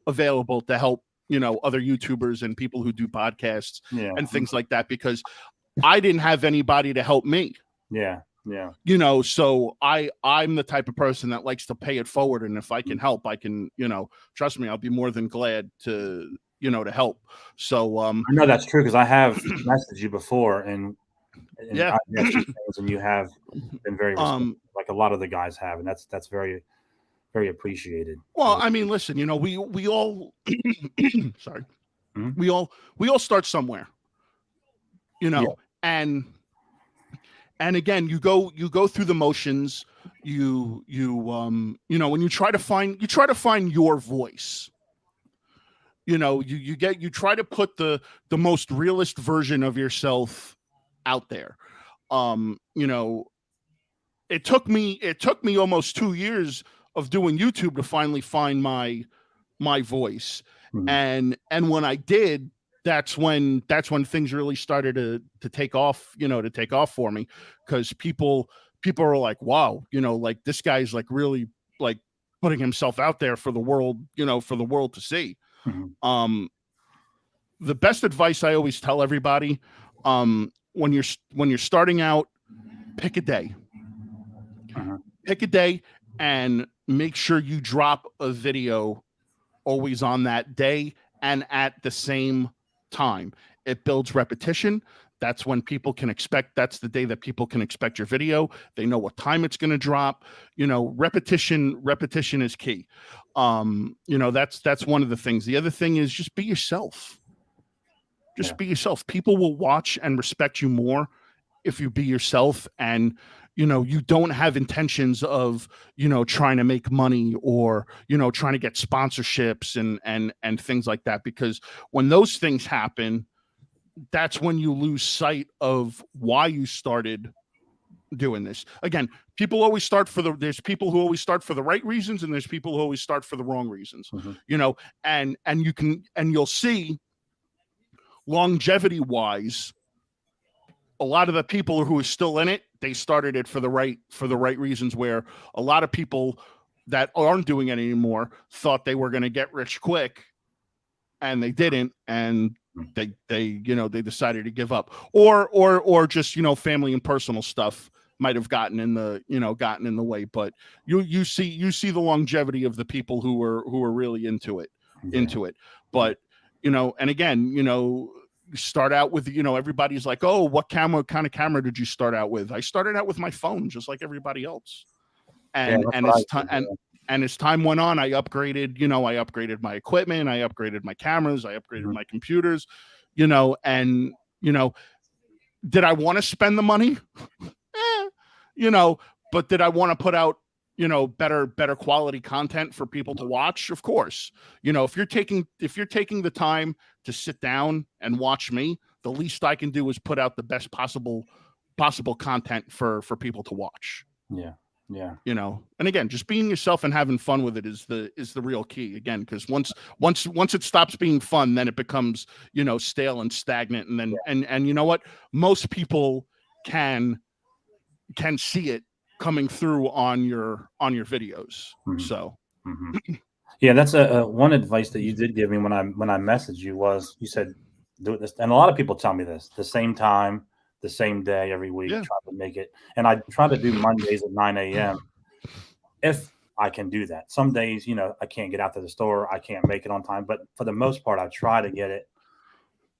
available to help other YouTubers and people who do podcasts and things like that, because I didn't have anybody to help me. Yeah. So I'm the type of person that likes to pay it forward, and if I can help, I can, trust me, I'll be more than glad to to help. So I know that's true, because I have messaged you before, and yeah, I've asked you things, and you have been very respectful, like a lot of the guys have, and that's very, very appreciated. well, I mean, listen, we all sorry, Mhm. we all start somewhere, Yeah. and again, you go through the motions, when you try to find your voice, you try to put the most realist version of yourself out there. It took me almost 2 years of doing YouTube to finally find my voice. Mhm. And when I did, that's when things really started to take off, to take off for me, because people are like, wow, like, this guy's like really, like, putting himself out there for the world, to see. Mhm. The best advice I always tell everybody, when you're starting out, pick a day. Mhm. Pick a day and make sure you drop a video always on that day and at the same time. It builds repetition. That's when people can expect, that's the day that people can expect your video. They know what time it's going to drop. Repetition is key. That's one of the things. The other thing is just be yourself. Be yourself. People will watch and respect you more if you be yourself, and you don't have intentions of trying to make money, or trying to get sponsorships and things like that, because when those things happen, that's when you lose sight of why you started doing this. Again, there's people who always start for the right reasons, and there's people who always start for the wrong reasons. Mhm. And you'll see, longevity wise, a lot of the people who are still in it, they started it for the right reasons, where a lot of people that aren't doing it anymore thought they were going to get rich quick, and they didn't, and they decided to give up, or just family and personal stuff might have gotten in the way. But you see the longevity of the people who are really into it. But and again, start out with, everybody's like, oh, what kind of camera did you start out with? I started out with my phone, just like everybody else. And as time went on, I upgraded my equipment, I upgraded my cameras, I upgraded my computers, and did I want to spend the money? But did I want to put out better quality content for people to watch? Of course. If you're taking the time to sit down and watch me, the least I can do is put out the best possible content for people to watch. Yeah. Yeah. You know, and again, just being yourself and having fun with it is the real key. Again, because once it stops being fun, then it becomes, you know, stale and stagnant. And then and you know what? Most people can see it coming through on your videos. Mhm. So Yeah, that's a one advice that you did give me when I messaged you was you said do it this, and a lot of people tell me this the same time, the same day every week. Yeah. Try to make it, and I try to do Mondays at 9 a.m. if I can do that. Some days, you know, I can't get out to the store, I can't make it on time, but for the most part, I try to get it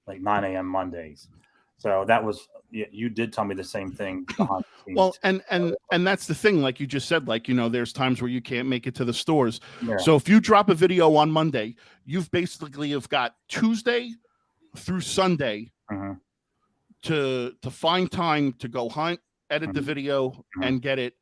like 9 a.m. Mondays. So that was you did tell me the same thing behind the scenes. well, and that's the thing, like you just said, like, you know, there's times where you can't make it to the stores. Yeah. So if you drop a video on Monday, you've basically have got Tuesday through Sunday Mhm. to find time to go hunt, edit the video, and get it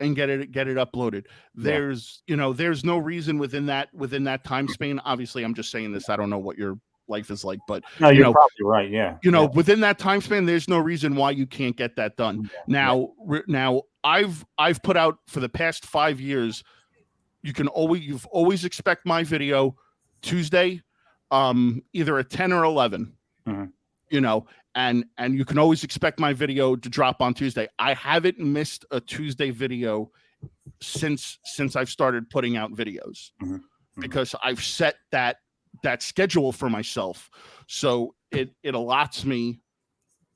uploaded. There's you know, there's no reason within that time span. Obviously, I'm just saying this. I don't know what your life is like, but No, you you're know, probably right. Yeah. you know, within that time span, there's no reason why you can't get that done. Now, I've put out for the past 5 years. You've always expect my video Tuesday, either at 10 or 11. Mhm. You know, and you can always expect my video to drop on Tuesday. I haven't missed a Tuesday video since I've started putting out videos because I've set that schedule for myself. So it allots me,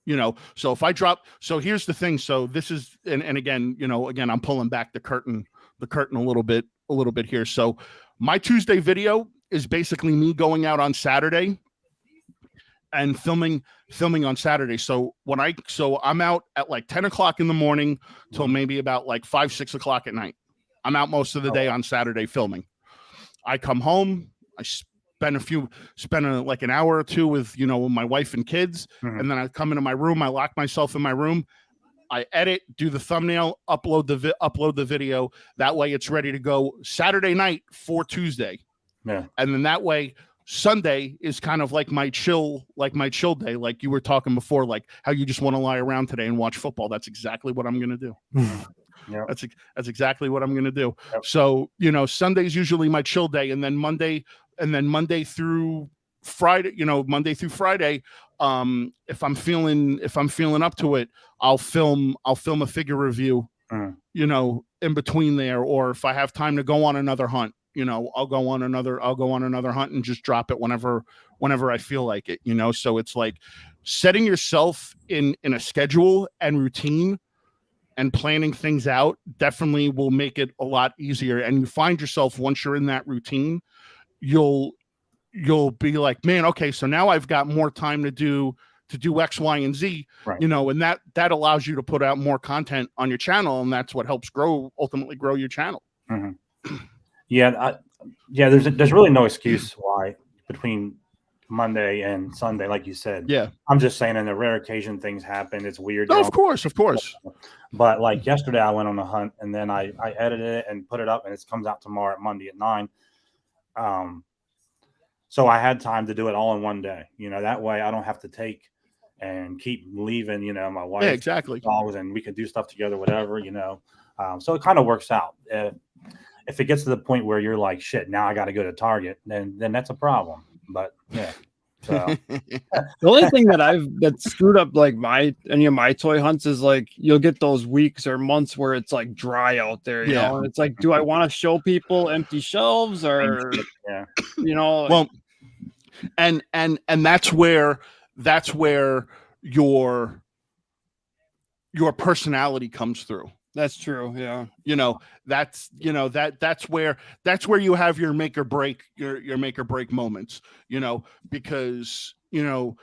you know, so if I drop, so here's the thing. So this is, and again, you know, again, I'm pulling back the curtain a little bit here. So my Tuesday video is basically me going out on Saturday and filming on Saturday. So I'm out at like 10 o'clock in the morning till maybe about like 5-6 o'clock at night. I'm out most of the day on Saturday filming. I come home, I spend like an hour or two with, you know, my wife and kids. And then I come into my room, I lock myself in my room, I edit, do the thumbnail, upload the video. That way it's ready to go Saturday night for Tuesday. Yeah. And then that way Sunday is kind of like my chill day. Like you were talking before, like how you just want to lie around today and watch football. That's exactly what I'm going to do. Yeah. That's exactly what I'm going to do. Yep. So, you know, Sunday's usually my chill day. And then Monday through Friday, you know, Monday through Friday, if I'm feeling up to it, I'll film a figure review, you know, in between there. Or if I have time to go on another hunt, you know, I'll go on another hunt and just drop it whenever I feel like it, you know? So it's like setting yourself in a schedule and routine and planning things out definitely will make it a lot easier. And you find yourself, once you're in that routine, you'll be like, man, okay, so now I've got more time to do X, Y, and Z, Right. you know, and that allows you to put out more content on your channel. And that's what helps ultimately grow your channel. Yeah, there's really no excuse why between Monday and Sunday, like you said. Yeah, I'm just saying, in a rare occasion, things happen. It's weird. no, of course. But like yesterday, I went on a hunt and then I edited it and put it up, and it comes out tomorrow at Monday at 9. So I had time to do it all in one day. You know, that way I don't have to take and keep leaving. You know, my wife, exactly, dogs, and we can do stuff together, whatever. You know, so it kind of works out. If it gets to the point where you're like, shit, now I got to go to Target, then that's a problem. But yeah. So the only thing that screwed up like any of my toy hunts is like you'll get those weeks or months where it's like dry out there, you know, and it's like, do I want to show people empty shelves or you know? Well, and that's where your personality comes through. That's true. Yeah. You know, that's where you have your make or break moments, you know, because, you know,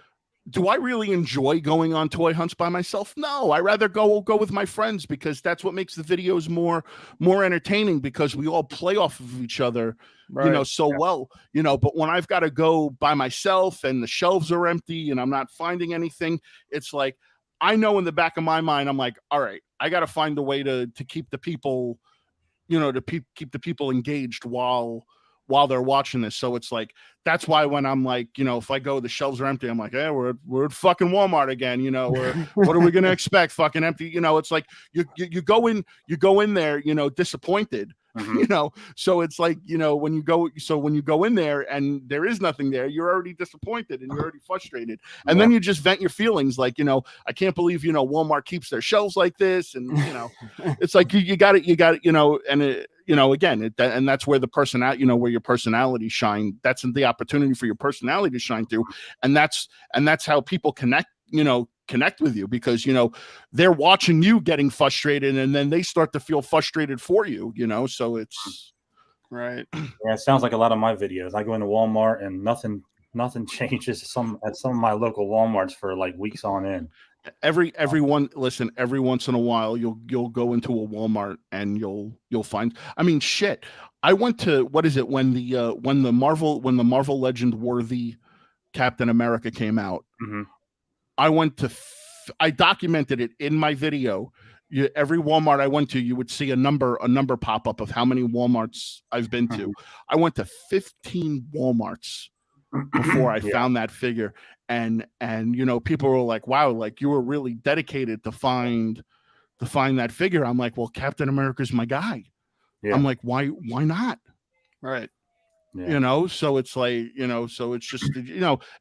do I really enjoy going on toy hunts by myself? No, I rather go with my friends because that's what makes the videos more entertaining because we all play off of each other, you know, well, you know, but when I've got to go by myself and the shelves are empty and I'm not finding anything, it's like, I know in the back of my mind, I'm like, all right, I got to find a way to keep the people, you know, keep the people engaged while while they're watching this. So it's like, that's why when I'm like, if I go, the shelves are empty, I'm like, hey, we're at fucking Walmart again, or what are we going to expect? Fucking empty. It's like you go in there, disappointed, so it's like, when you go in there and there is nothing there, you're already disappointed and you're already frustrated. And then you just vent your feelings. Like, I can't believe, Walmart keeps their shelves like this. And, it's like, you got it, and it, again, and that's where the personality, where your personality shine. That's the opportunity for your personality to shine through. And that's how people connect with you, because, they're watching you getting frustrated, and then they start to feel frustrated for you, so it's right. Yeah, it sounds like a lot of my videos. I go into Walmart and nothing changes at some of my local Walmarts for like weeks on end. Everyone, listen, every once in a while you'll go into a Walmart and you'll find, I mean, shit. I went to, what is it, when the Marvel Legend Worthy Captain America came out. Mm-hmm. I documented it in my video. Every Walmart I went to, you would see a number pop up of how many Walmarts I've been to. I went to 15 Walmarts before I found that figure. And people were like, wow, like you were really dedicated to find that figure. I'm like, well, Captain America's my guy. Yeah. I'm like, why not? Right. Yeah. So it's like, so it's just,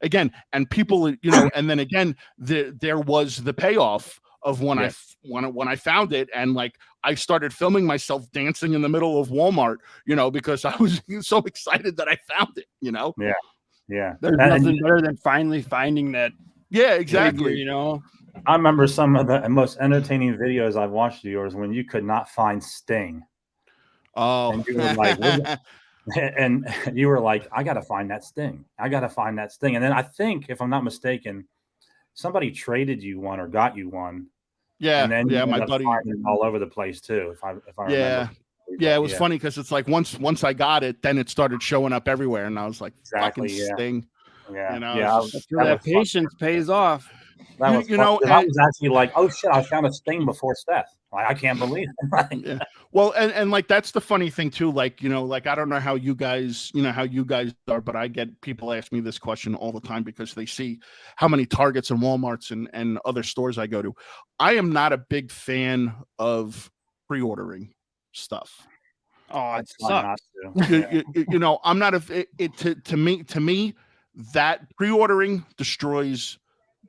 again, and people, and then again, there was the payoff of when I found it, and like I started filming myself dancing in the middle of Walmart, because I was so excited that I found it, Yeah. Yeah. There's nothing better than finally finding that. Yeah, exactly. Figure, I remember some of the most entertaining videos I've watched of yours when you could not find Sting. Oh, and you were like, and you were like, I got to find that Sting. I got to find that Sting. And then I think, if I'm not mistaken, somebody traded you one or got you one. Yeah. And then my buddy all over the place too. If I remember. Yeah, it was funny because it's like once I got it, then it started showing up everywhere, and I was like, exactly, fucking Sting. Yeah, that patience pays off. I was actually like, oh shit, I found a Sting before Steph. Like, I can't believe it. Yeah. Well, and like that's the funny thing too. Like, like I don't know how you guys are, but I get people ask me this question all the time because they see how many Targets and Walmarts and other stores I go to. I am not a big fan of pre-ordering stuff. Oh, it sucks. I'm not to me that pre-ordering destroys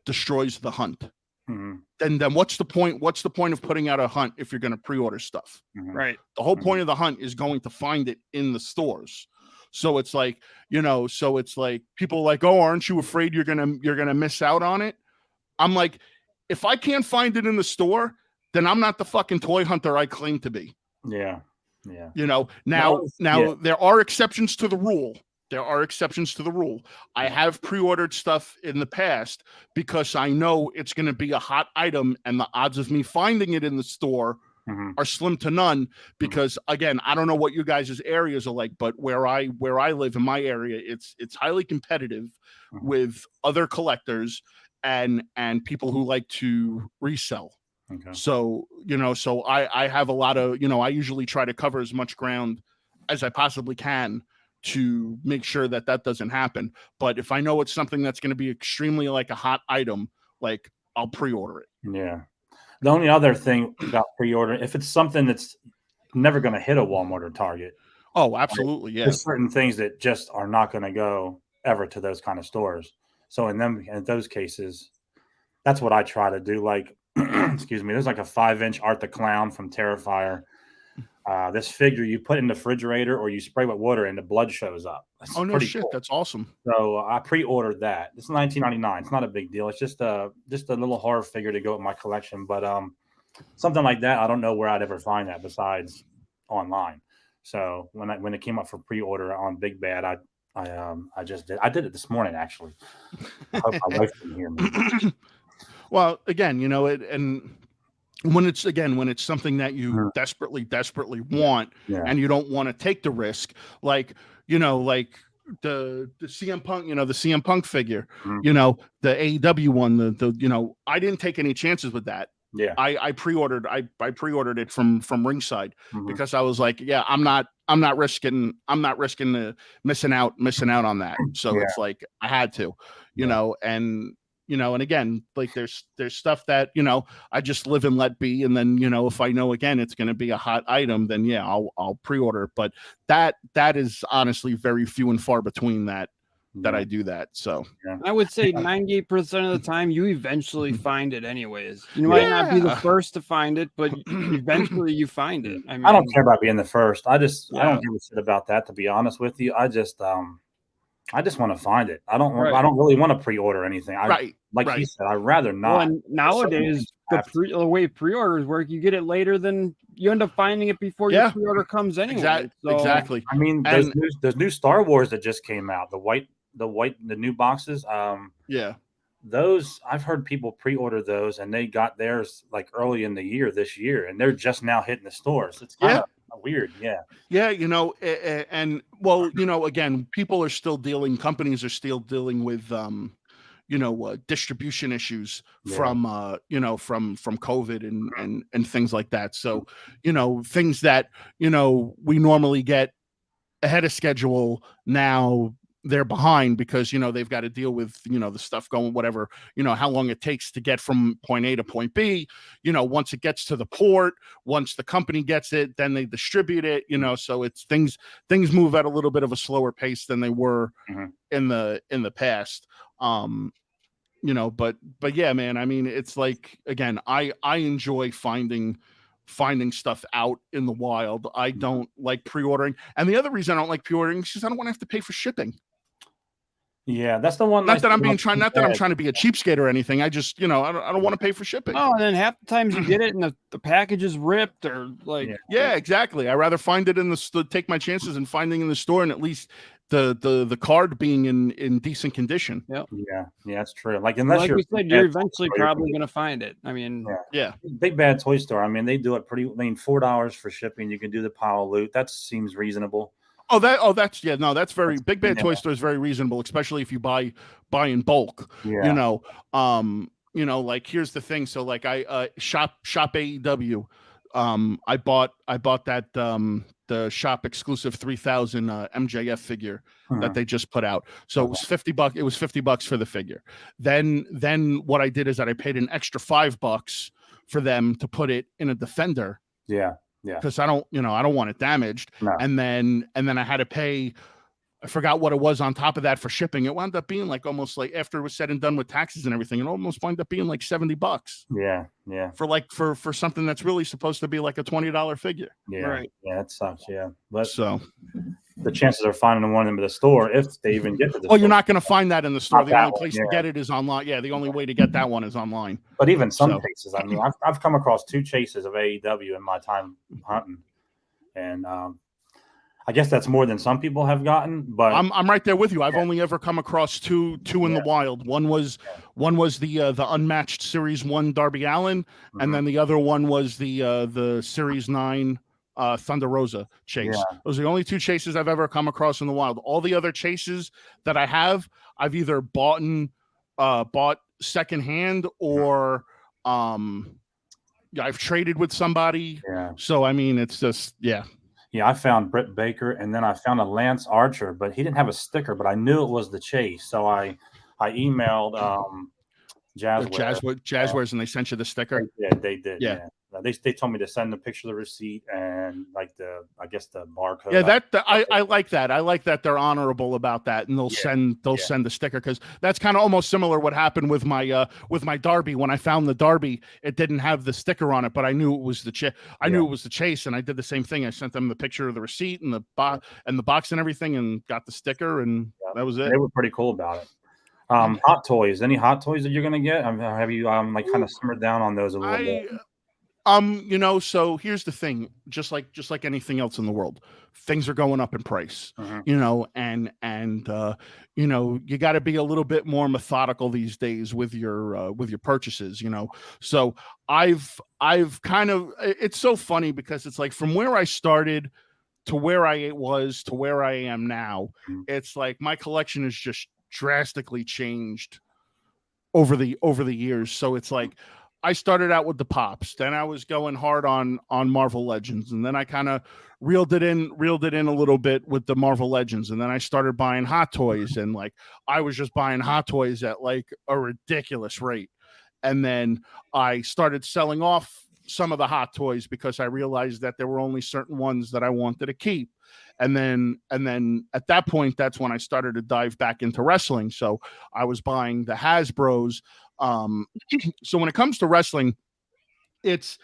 the hunt. Mm-hmm. Then what's the point of putting out a hunt if you're going to pre-order stuff? Mm-hmm. Right. The whole point of the hunt is going to find it in the stores. So it's like, people are like, oh, aren't you afraid you're gonna miss out on it? I'm like, if I can't find it in the store, then I'm not the fucking toy hunter I claim to be. Yeah. Now there are exceptions to the rule. I have pre-ordered stuff in the past because I know it's going to be a hot item, and the odds of me finding it in the store are slim to none. Because again, I don't know what you guys' areas are like, but where I live in my area, it's highly competitive with other collectors and people who like to resell. Okay. So, I have a lot of, I usually try to cover as much ground as I possibly can to make sure that doesn't happen. But if I know it's something that's going to be extremely like a hot item, like I'll pre-order it. Yeah. The only other thing about pre-ordering, if it's something that's never going to hit a Walmart or Target. Oh, absolutely. Yeah. There's certain things that just are not going to go ever to those kind of stores. So in those cases, that's what I try to do. Like, excuse me, there's like a 5-inch Art the Clown from Terrifier. This figure you put in the refrigerator or you spray with water and the blood shows up. That's no shit, cool. That's awesome. So I pre-ordered that. It's $19.99. It's not a big deal. It's just a little horror figure to go with my collection. But something like that, I don't know where I'd ever find that besides online. So when it came up for pre-order on Big Bad, I just did. I did it this morning actually. I hope my wife can hear me. Well, again, and when it's something that you desperately want, and you don't want to take the risk, like the CM Punk, the CM Punk figure, the AEW one, the I didn't take any chances with that. Yeah. I pre-ordered it from ringside Mhm. because I was like, yeah, I'm not risking missing out on that. So Yeah. it's like I had to, you Yeah. know, and and again, like there's stuff that, I just live and let be. And then, if I know again it's gonna be a hot item, then yeah, I'll pre-order it. But that is honestly very few and far between that I do that. So I would say 98% of the time you eventually find it anyways. You might not be the first to find it, but eventually you find it. I mean, I don't care about being the first. I don't Yeah. give a shit about that, to be honest with you. I just want to find it. I don't Right. really want to pre-order anything. Like he said, I'd rather not. Well, and nowadays the way pre-orders work, you get it later than you end up finding it before your pre-order comes anyway. Exactly. I mean, there's new Star Wars that just came out. The new boxes. Those I've heard people pre-order those, and they got theirs like early in the year this year, and they're just now hitting the stores. It's kind of weird. Yeah. Yeah, and well, again, companies are still dealing with distribution issues from from COVID and things like that. So, things that, we normally get ahead of schedule now, they're behind because they've got to deal with the stuff going, whatever, how long it takes to get from point A to point B. Once it gets to the port, once the company gets it, then they distribute it. So it's things move at a little bit of a slower pace than they were in the past. But yeah, man, I mean, it's like, again, I enjoy finding stuff out in the wild. I don't like pre-ordering, and the other reason I don't like pre-ordering is because I don't want to have to pay for shipping. Yeah, that's the one. Not that I'm trying to be a cheapskate or anything. I just, I don't want to pay for shipping. Oh, and then half the times you get it and the package is ripped or like. Yeah, exactly. I rather find it in take my chances and finding in the store, and at least the card being in decent condition. Yeah, that's true. Like unless you said, you're eventually probably gonna find it. I mean, Big Bad Toy Store. I mean, they do it pretty. I mean, $4 for shipping. You can do the pile of loot. That seems reasonable. That's very Big Bad Toy Store is very reasonable, especially if you buy in bulk. Like here's the thing. So like I shop AEW. I bought that the shop exclusive 3000 MJF figure that they just put out. So it was $50. It was $50 for the figure. Then what I did is that I paid an extra $5 for them to put it in a Defender. Yeah. Because I don't want it damaged. No. And then I had to pay, I forgot what it was on top of that for shipping. It wound up being like almost like, after it was said and done with taxes and everything, it almost wound up being like $70. Yeah. For something that's really supposed to be like a $20 figure. Yeah. Right. Yeah, that sucks. Yeah. But so the chances of finding one in the store, if they even get to the store. You're not going to find that in the store. The only place to get it is online. Yeah, the only way to get that one is online. But even some cases, I mean, I've come across 2 chases of AEW in my time hunting, and I guess that's more than some people have gotten. But I'm right there with you. I've only ever come across two in the wild. One was the unmatched Series 1 Darby Allin, and then the other one was the Series 9 Thunder Rosa chase. Those are the only 2 chases I've ever come across in the wild. All the other chases that I have, I've either bought secondhand or I've traded with somebody. So I mean, it's just I found Britt Baker, and then I found a Lance Archer, but he didn't have a sticker, but I knew it was the chase. So I emailed Jazzwares, and they sent you the sticker. They did. Yeah. They told me to send a picture of the receipt and like the barcode. Yeah, I like that. I like that they're honorable about that, and they'll send the sticker, because that's kind of almost similar what happened with my Darby. When I found the Darby, it didn't have the sticker on it, but I knew it was the knew it was the chase, and I did the same thing. I sent them the picture of the receipt and the box and everything, and got the sticker, and that was it. They were pretty cool about it. Hot toys. Any hot toys that you're gonna get? Have you like kind of simmered down on those a little bit? So here's the thing, just like anything else in the world, things are going up in price, and you got to be a little bit more methodical these days with your purchases, So I've kind of, it's so funny because it's like from where I started to where I was to where I am now, it's like my collection has just drastically changed over the years. So it's like, I started out with the Pops. Then I was going hard on Marvel Legends, and then I kind of reeled it in a little bit with the Marvel Legends, and then I started buying Hot Toys, and like I was just buying Hot Toys at like a ridiculous rate. And then I started selling off some of the Hot Toys because I realized that there were only certain ones that I wanted to keep. And then at that point, that's when I started to dive back into wrestling. So I was buying the Hasbros. So when it comes to wrestling, it's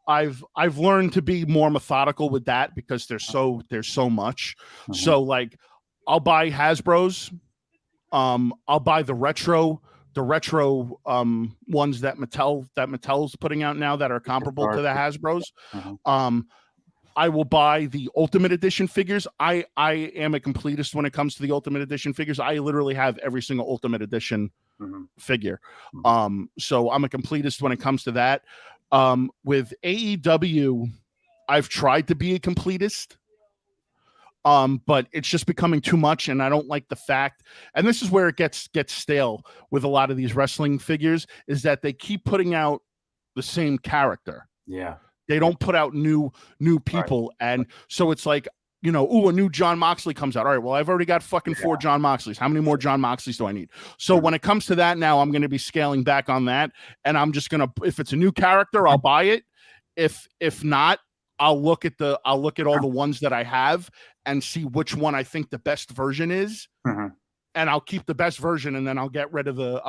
I've learned to be more methodical with that because there's so much. Mhm. So like I'll buy Hasbros. I'll buy the retro ones that Mattel's putting out now that are comparable to the Hasbros. Mhm. I will buy the Ultimate Edition figures. I am a completist when it comes to the Ultimate Edition figures. I literally have every single Ultimate Edition Mhm. figure. So I'm a completist when it comes to that. With AEW, I've tried to be a completist. But it's just becoming too much, and I don't like the fact, and this is where it gets stale with a lot of these wrestling figures, is that they keep putting out the same character. Yeah. They don't put out new people. Right. And so it's like, a new John Moxley comes out. All right, well, I've already got fucking 4 John Moxleys. How many more John Moxleys do I need? So when it comes to that now, I'm going to be scaling back on that. And I'm just going to, if it's a new character, I'll buy it. If not, I'll look at all the ones that I have and see which one I think the best version is. Mhm. And I'll keep the best version, and then I'll get rid of the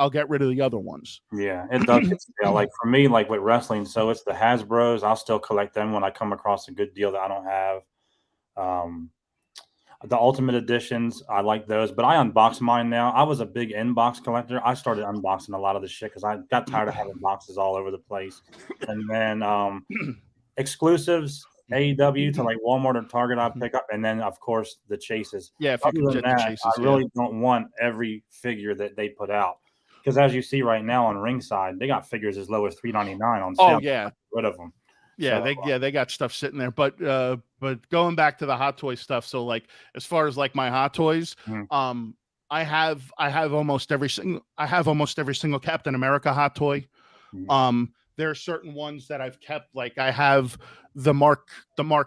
other ones. Yeah, it does get stale. Like for me, like with wrestling, so it's the Hasbros. I'll still collect them when I come across a good deal that I don't have. The Ultimate Editions, I like those, but I unbox mine now. I was a big inbox collector. I started unboxing a lot of the shit because I got tired of having boxes all over the place. And then exclusives, AEW to like Walmart or Target, I pick up, and then of course the chases. Yeah, if you Other can than get the that, chases, I really don't want every figure that they put out because as you see right now on Ringside, they got figures as low as $3.99 on sale. Oh yeah, rid of them. Yeah, So, they got stuff sitting there. But going back to the Hot Toy stuff, so like as far as like my Hot Toys, I have almost every single Captain America Hot Toy. There are certain ones that I've kept, like I have the Mark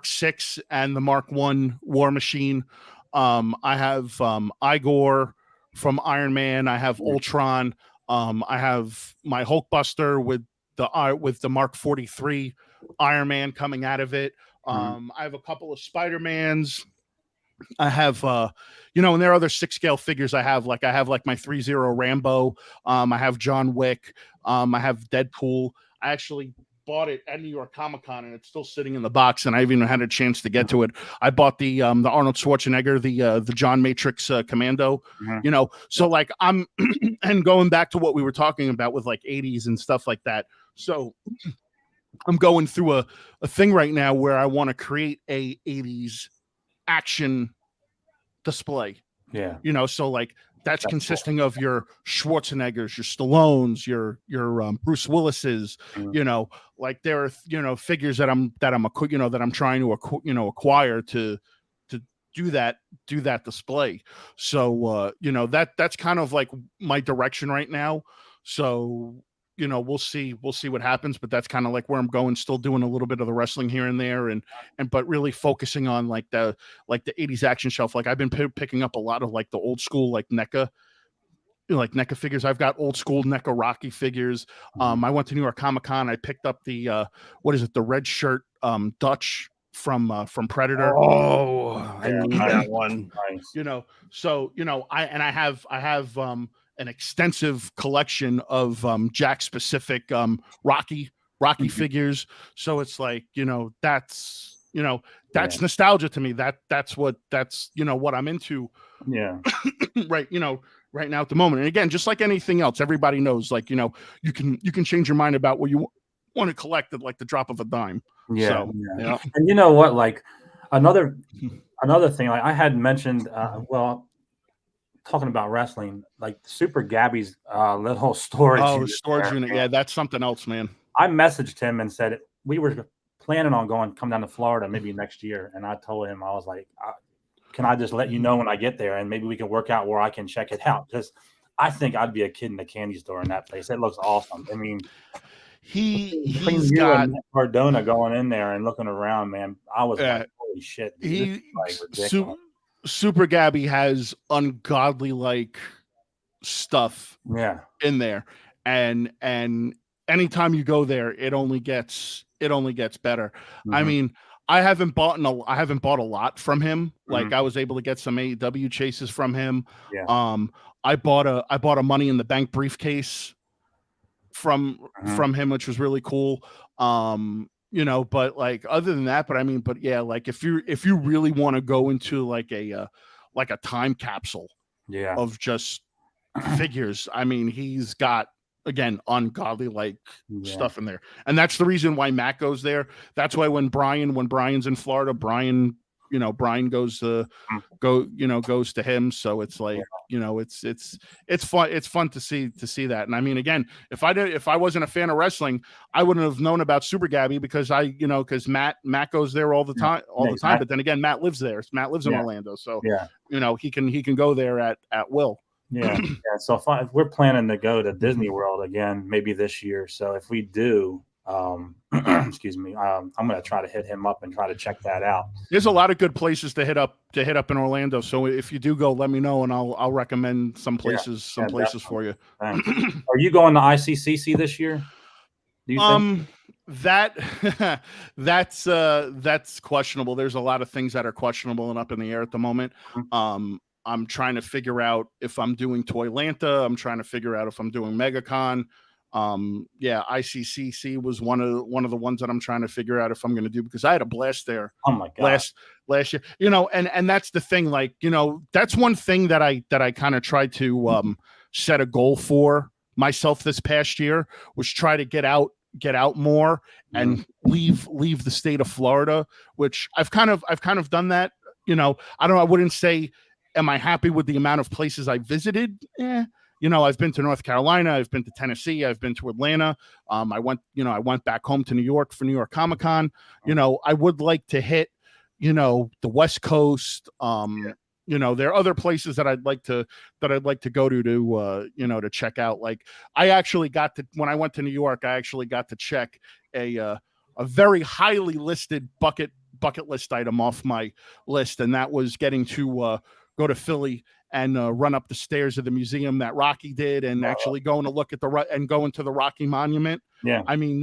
6 and the Mark 1 War Machine. I have Igor from Iron Man. I have Ultron. I have my Hulkbuster with the Mark 43 Iron Man coming out of it. I have a couple of Spider-Mans. I have and there are other 6-scale figures I have like my 3-0 Rambo. I have John Wick. I have Deadpool. I actually bought it at New York Comic Con, and it's still sitting in the box, and I haven't even had a chance to get to it. I bought the Arnold Schwarzenegger, the John Matrix Commando. So like I'm and going back to what we were talking about with like 80s and stuff like that. So I'm going through a thing right now where I want to create a 80s action display. Yeah. So like that's consisting of your Schwarzeneggers, your Stallones, your Bruce Willis's, like there are figures that I'm trying to acquire to do that display. So that's kind of like my direction right now. So we'll see what happens, but that's kind of like where I'm going, still doing a little bit of the wrestling here and there, but really focusing on like the 80s action shelf. Like I've been picking up a lot of like the old school, like NECA figures. I've got old school NECA Rocky figures. I went to New York Comic Con. I picked up the the red shirt Dutch from Predator. Oh, I need that one. I have an extensive collection of Jack specific Rocky figures. So it's like, that's nostalgia to me. That's what I'm into. Yeah. right now at the moment. And again, just like anything else, everybody knows, like, you can change your mind about what you want to collect at like the drop of a dime. Yeah. So, yeah. And you know what, like another thing, like I had mentioned, talking about wrestling, like Super Gabby's little storage storage unit. Yeah, that's something else, man. I messaged him and said we were planning on come down to Florida maybe next year, and I told him, I was like, can I just let you know when I get there, and maybe we can work out where I can check it out, because I think I'd be a kid in a candy store in that place. It looks awesome. I mean, between he's you got and Matt Cardona going in there and looking around, man, I was like, holy shit, dude, this is like ridiculous. Super Gabby has ungodly like stuff in there, and anytime you go there, it only gets better. I mean, I haven't bought a lot from him. Like I was able to get some AEW chases from him. I bought a Money in the Bank briefcase from him, which was really cool. But like other than that, but yeah, like if you really want to go into like a time capsule of just figures, I mean, he's got, again, ungodly like stuff in there. And that's the reason why Matt goes there. That's why when Brian's in Florida, Brian goes to him. So it's like, it's fun. It's fun to see that. And I mean, again, if I wasn't a fan of wrestling, I wouldn't have known about Super Gabby because because Matt goes there all the time. But then again, Matt lives there. Matt lives in Orlando. So, he can go there at will. Yeah. So we're planning to go to Disney World again, maybe this year. So if we do, excuse me, I'm going to try to hit him up and try to check that out. There's a lot of good places to hit up in Orlando. So if you do go, let me know and I'll recommend some places, places for you. Thanks. Are you going to ICCC this year? Do you think? That's questionable. There's a lot of things that are questionable and up in the air at the moment. I'm trying to figure out if I'm doing Toylanta. I'm trying to figure out if I'm doing MegaCon. ICCC was one of the ones that I'm trying to figure out if I'm going to do, because I had a blast there. Oh my God. Last year, and that's the thing. Like, that's one thing that I kind of tried to set a goal for myself this past year, was try to get out more and leave the state of Florida, which I've kind of done that. I don't know. I wouldn't say, am I happy with the amount of places I visited? I've been to North Carolina, I've been to Tennessee, I've been to Atlanta. I went back home to New York for New York Comic Con. I would like to hit, the West Coast. There are other places that I'd like to go to check out. Like I actually got to, when I went to New York, I actually got to check a very highly listed bucket list item off my list, and that was getting to go to Philly and run up the stairs of the museum that Rocky did, and actually going to look at going to the Rocky Monument. Yeah, I mean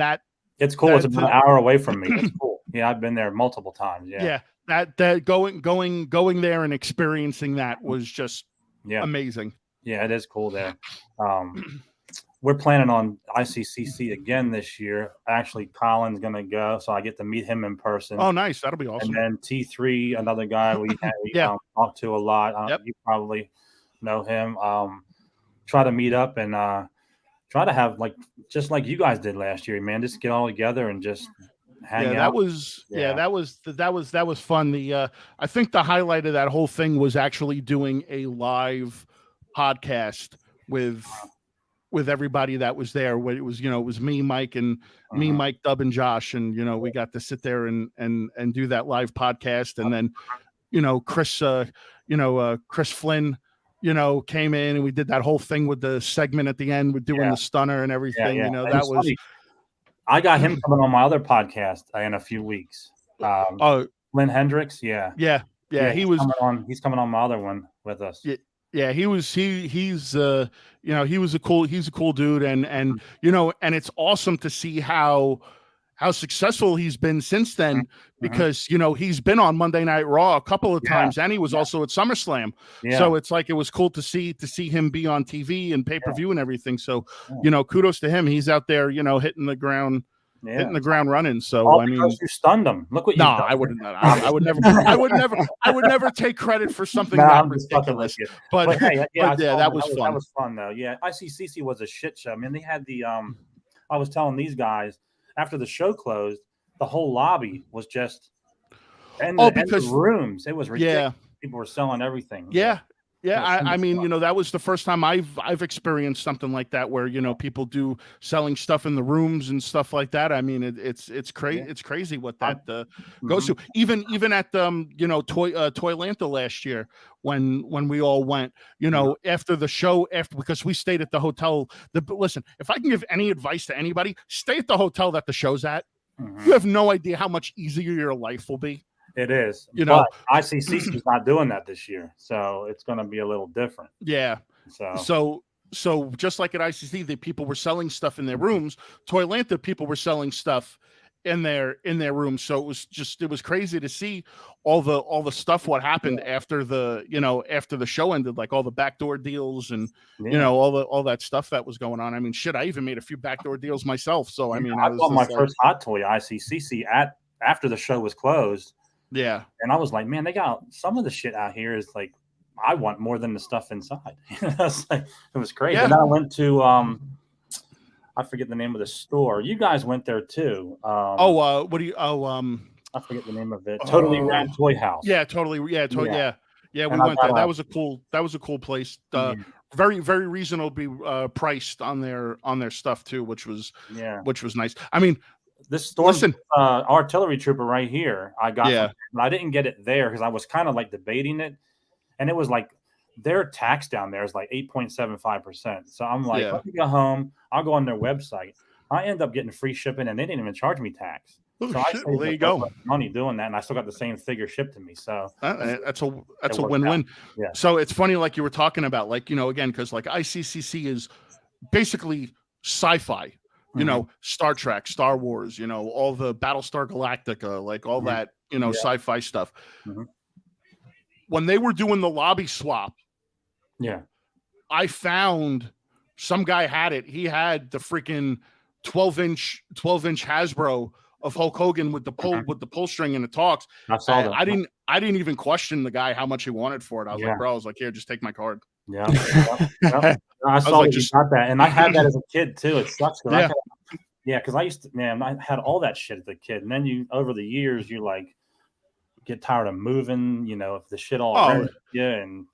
it's cool. It's about an hour away from me. It's cool. Yeah, I've been there multiple times. Yeah, that going there and experiencing that was just amazing. Yeah, it is cool there. We're planning on ICCC again this year. Actually, Colin's going to go, so I get to meet him in person. Oh, nice. That'll be awesome. And then T3, another guy we talk to a lot. You probably know him. Try to meet up and try to have, like, just like you guys did last year, man. Just get all together and just hang out. That was fun. I think the highlight of that whole thing was actually doing a live podcast with everybody that was there. It was me, Mike, and Mike, Dub, and Josh, and we got to sit there and do that live podcast. And then Chris Flynn came in and we did that whole thing with the segment at the end with doing the stunner and everything. That was funny. I got him coming on my other podcast in a few weeks. Lynn Hendricks. Yeah, he's coming on my other one with us. Yeah, he's a cool dude, and it's awesome to see how successful he's been since then, because he's been on Monday Night Raw a couple of times, and he was also at SummerSlam. So it's like, it was cool to see him be on TV and pay-per-view and everything. So kudos to him. He's out there hitting the ground. Hitting the ground running. So I mean, you stunned him. Look what you done. I wouldn't. I would never take credit for something that ridiculous. But hey, that was fun. That was fun though. Yeah, ICCC was a shit show. I mean, they had the I was telling these guys after the show closed, the whole lobby was just because the rooms. It was ridiculous. People were selling everything. Yeah. Yeah, I mean, you know, that was the first time I've experienced something like that, where, you know, people do selling stuff in the rooms and stuff like that. I mean, it's crazy. Yeah. It's crazy what that goes to. Even at you know, Toylanta last year when we all went, you know, after the show, because we stayed at the hotel. Listen, if I can give any advice to anybody, stay at the hotel that the show's at. You have no idea how much easier your life will be. It is, you know. But ICCC is not doing that this year, so it's going to be a little different. Yeah. So just like at ICC, the people were selling stuff in their rooms. Toylanta, people were selling stuff in their rooms. So it was crazy to see all the stuff what happened after the show ended, like all the backdoor deals and you know all that stuff that was going on. I mean, shit, I even made a few backdoor deals myself. So I mean, I bought my first hot toy ICCC after the show was closed. Yeah. And I was like, man, they got some of the shit out here is like, I want more than the stuff inside. It was crazy. Yeah. And then I went to, I forget the name of the store. You guys went there too. I forget the name of it. Totally Rad Toy House. Yeah, totally. Yeah. Yeah. We went there. That was a cool place. Very, very reasonably priced on their stuff too, which was nice. I mean, this storm artillery trooper right here, I got, but I didn't get it there because I was kind of like debating it, and it was like their tax down there is like 8.75%. So I'm like, let me go home. I'll go on their website. I end up getting free shipping, and they didn't even charge me tax. Oh, so shit. Well, there you go. Money doing that, and I still got the same figure shipped to me. So that's a win-win. Yeah. So it's funny, like you were talking about, like, you know, again, because like ICCC is basically sci-fi. You know, Star Trek, Star Wars, you know, all the Battlestar Galactica, like all that, you know, sci-fi stuff. When they were doing the lobby swap, I found some guy had it. He had the freaking 12-inch Hasbro of Hulk Hogan with the pull string and the talks. I saw that. I didn't even question the guy how much he wanted for it. I was like, bro, here, just take my card. Yeah. I saw that you got that, and I had that as a kid too. It sucks because I used to, I had all that shit as a kid, and then over the years you like get tired of moving, you know, if the shit all and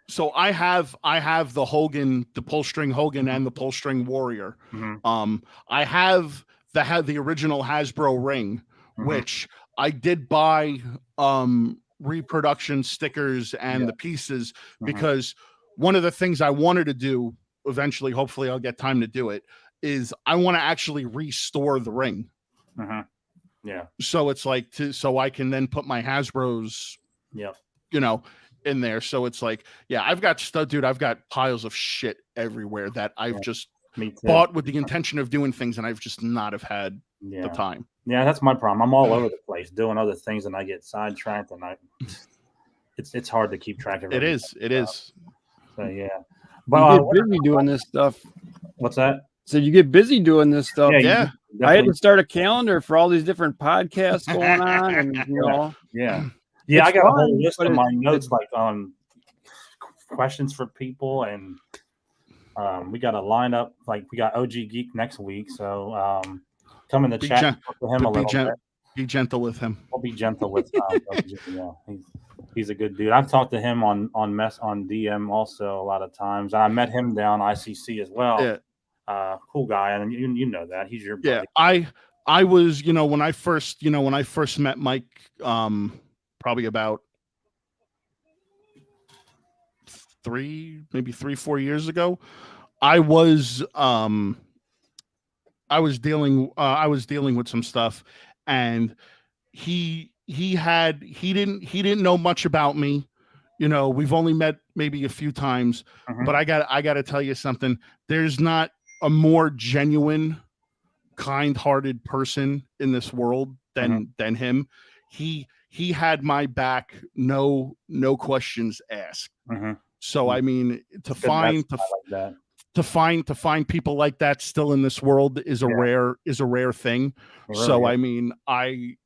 so I have the Hogan, the pull string Hogan, and the pull string Warrior. I have the original Hasbro ring, which I did buy reproduction stickers and the pieces because one of the things I wanted to do eventually, hopefully I'll get time to do it, is I want to actually restore the ring. So it's like so I can then put my Hasbros you know, in there. So it's like, I've got stuff, dude. I've got piles of shit everywhere that I've just bought with the intention of doing things, and I've just not have had the time. Yeah, that's my problem. I'm all over the place doing other things, and I get sidetracked, and it's hard to keep track of it. It is. So but you get busy doing this stuff. What's that? So you get busy doing this stuff. Yeah. I had to start a calendar for all these different podcasts going on, and you know. I got a whole list of my notes, like on questions for people, and we got a lineup. Like we got OG Geek next week, so come in the chat with him a little bit. Be gentle with him. I'll be gentle with him. He's a good dude. I've talked to him on DM also a lot of times. I met him down ICC as well. Yeah. Cool guy, and you know that he's your buddy. Yeah. I was, you know, when I first met Mike, probably about 3-4 years ago, I was dealing with some stuff, and he didn't know much about me. You know, we've only met maybe a few times, but I got to tell you something. There's not a more genuine, kind-hearted person in this world than him. He had my back, no questions asked. So I mean, to find people like that still in this world is a rare thing. Really, so I mean, I'm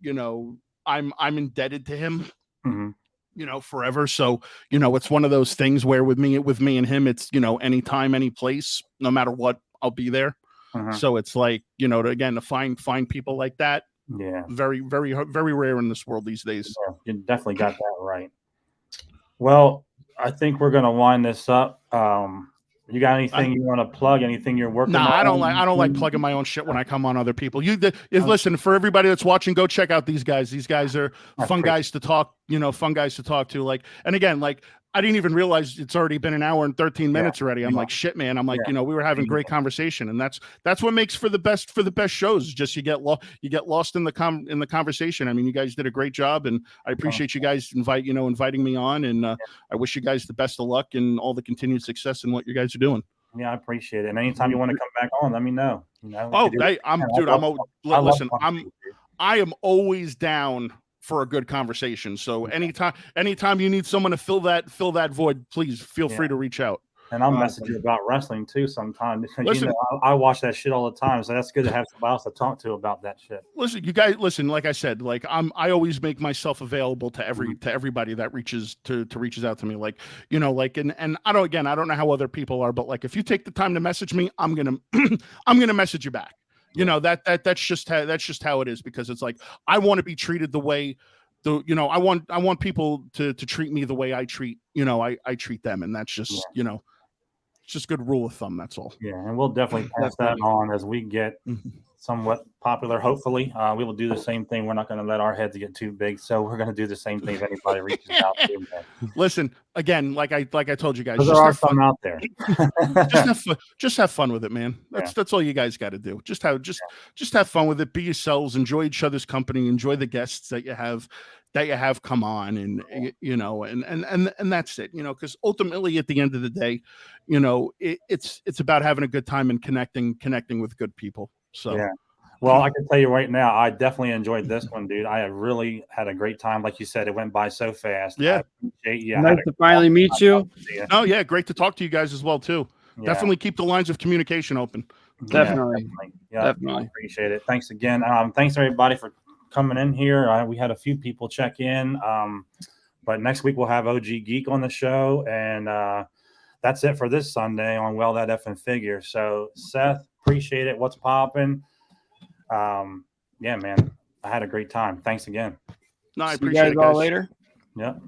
indebted to him, you know, forever. So, you know, it's one of those things where with me and him, it's, you know, anytime, any place, no matter what, I'll be there. So it's like, you know, to find people like that. Yeah. Very, very, very rare in this world these days. Yeah, you definitely got that right. Well, I think we're gonna wind this up. You got anything you want to plug? Anything you're working on? I don't like plugging my own shit when I come on other people. Listen, for everybody that's watching, go check out these guys. These guys are fun guys to talk, fun guys to talk to. Like, and again, like, I didn't even realize it's already been an hour and 13 minutes already. I'm like, shit, man. I'm like, we were having great conversation, and that's what makes for the best shows. Just you get lost in the conversation. I mean, you guys did a great job, and I appreciate you guys inviting me on, and I wish you guys the best of luck and all the continued success in what you guys are doing. Yeah, I appreciate it. And anytime you want to come back on, let me know. I am always down for a good conversation. So anytime you need someone to fill that void, please feel free to reach out. And I'll message you about wrestling too sometimes. I watch that shit all the time, so that's good to have somebody else to talk to about that shit. Listen, you guys, like I said, like I always make myself available to everybody that reaches out to me. Like, and I don't know how other people are, but like if you take the time to message me, I'm gonna message you back. That's just how it is, because it's like I want to be treated the way I want people to treat me the way I treat I treat them, and that's just it's just good rule of thumb. That's all. Yeah, and we'll definitely pass that on as we get somewhat popular. Hopefully, we will do the same thing. We're not going to let our heads get too big, so we're going to do the same thing if anybody reaches out to them. Listen, again, like I told you guys, there are some out there. just have fun with it, man. That's all you guys got to do. Just have fun with it. Be yourselves. Enjoy each other's company. Enjoy the guests that you have come on, and and that's it. Because ultimately, at the end of the day, it's about having a good time and connecting with good people. So yeah. Well, I can tell you right now, I definitely enjoyed this one, dude. I have really had a great time. Like you said, it went by so fast. Yeah. Nice to finally meet you. Oh yeah, great to talk to you guys as well too. Yeah. Definitely keep the lines of communication open. Definitely. Definitely. Appreciate it. Thanks again. Thanks everybody for coming in here. We had a few people check in, but next week we'll have OG Geek on the show, and that's it for this Sunday on Well That Effing Figure. So Seth, appreciate it. What's popping? Yeah, man, I had a great time. Thanks again. No, I appreciate it, guys. All later. Yep.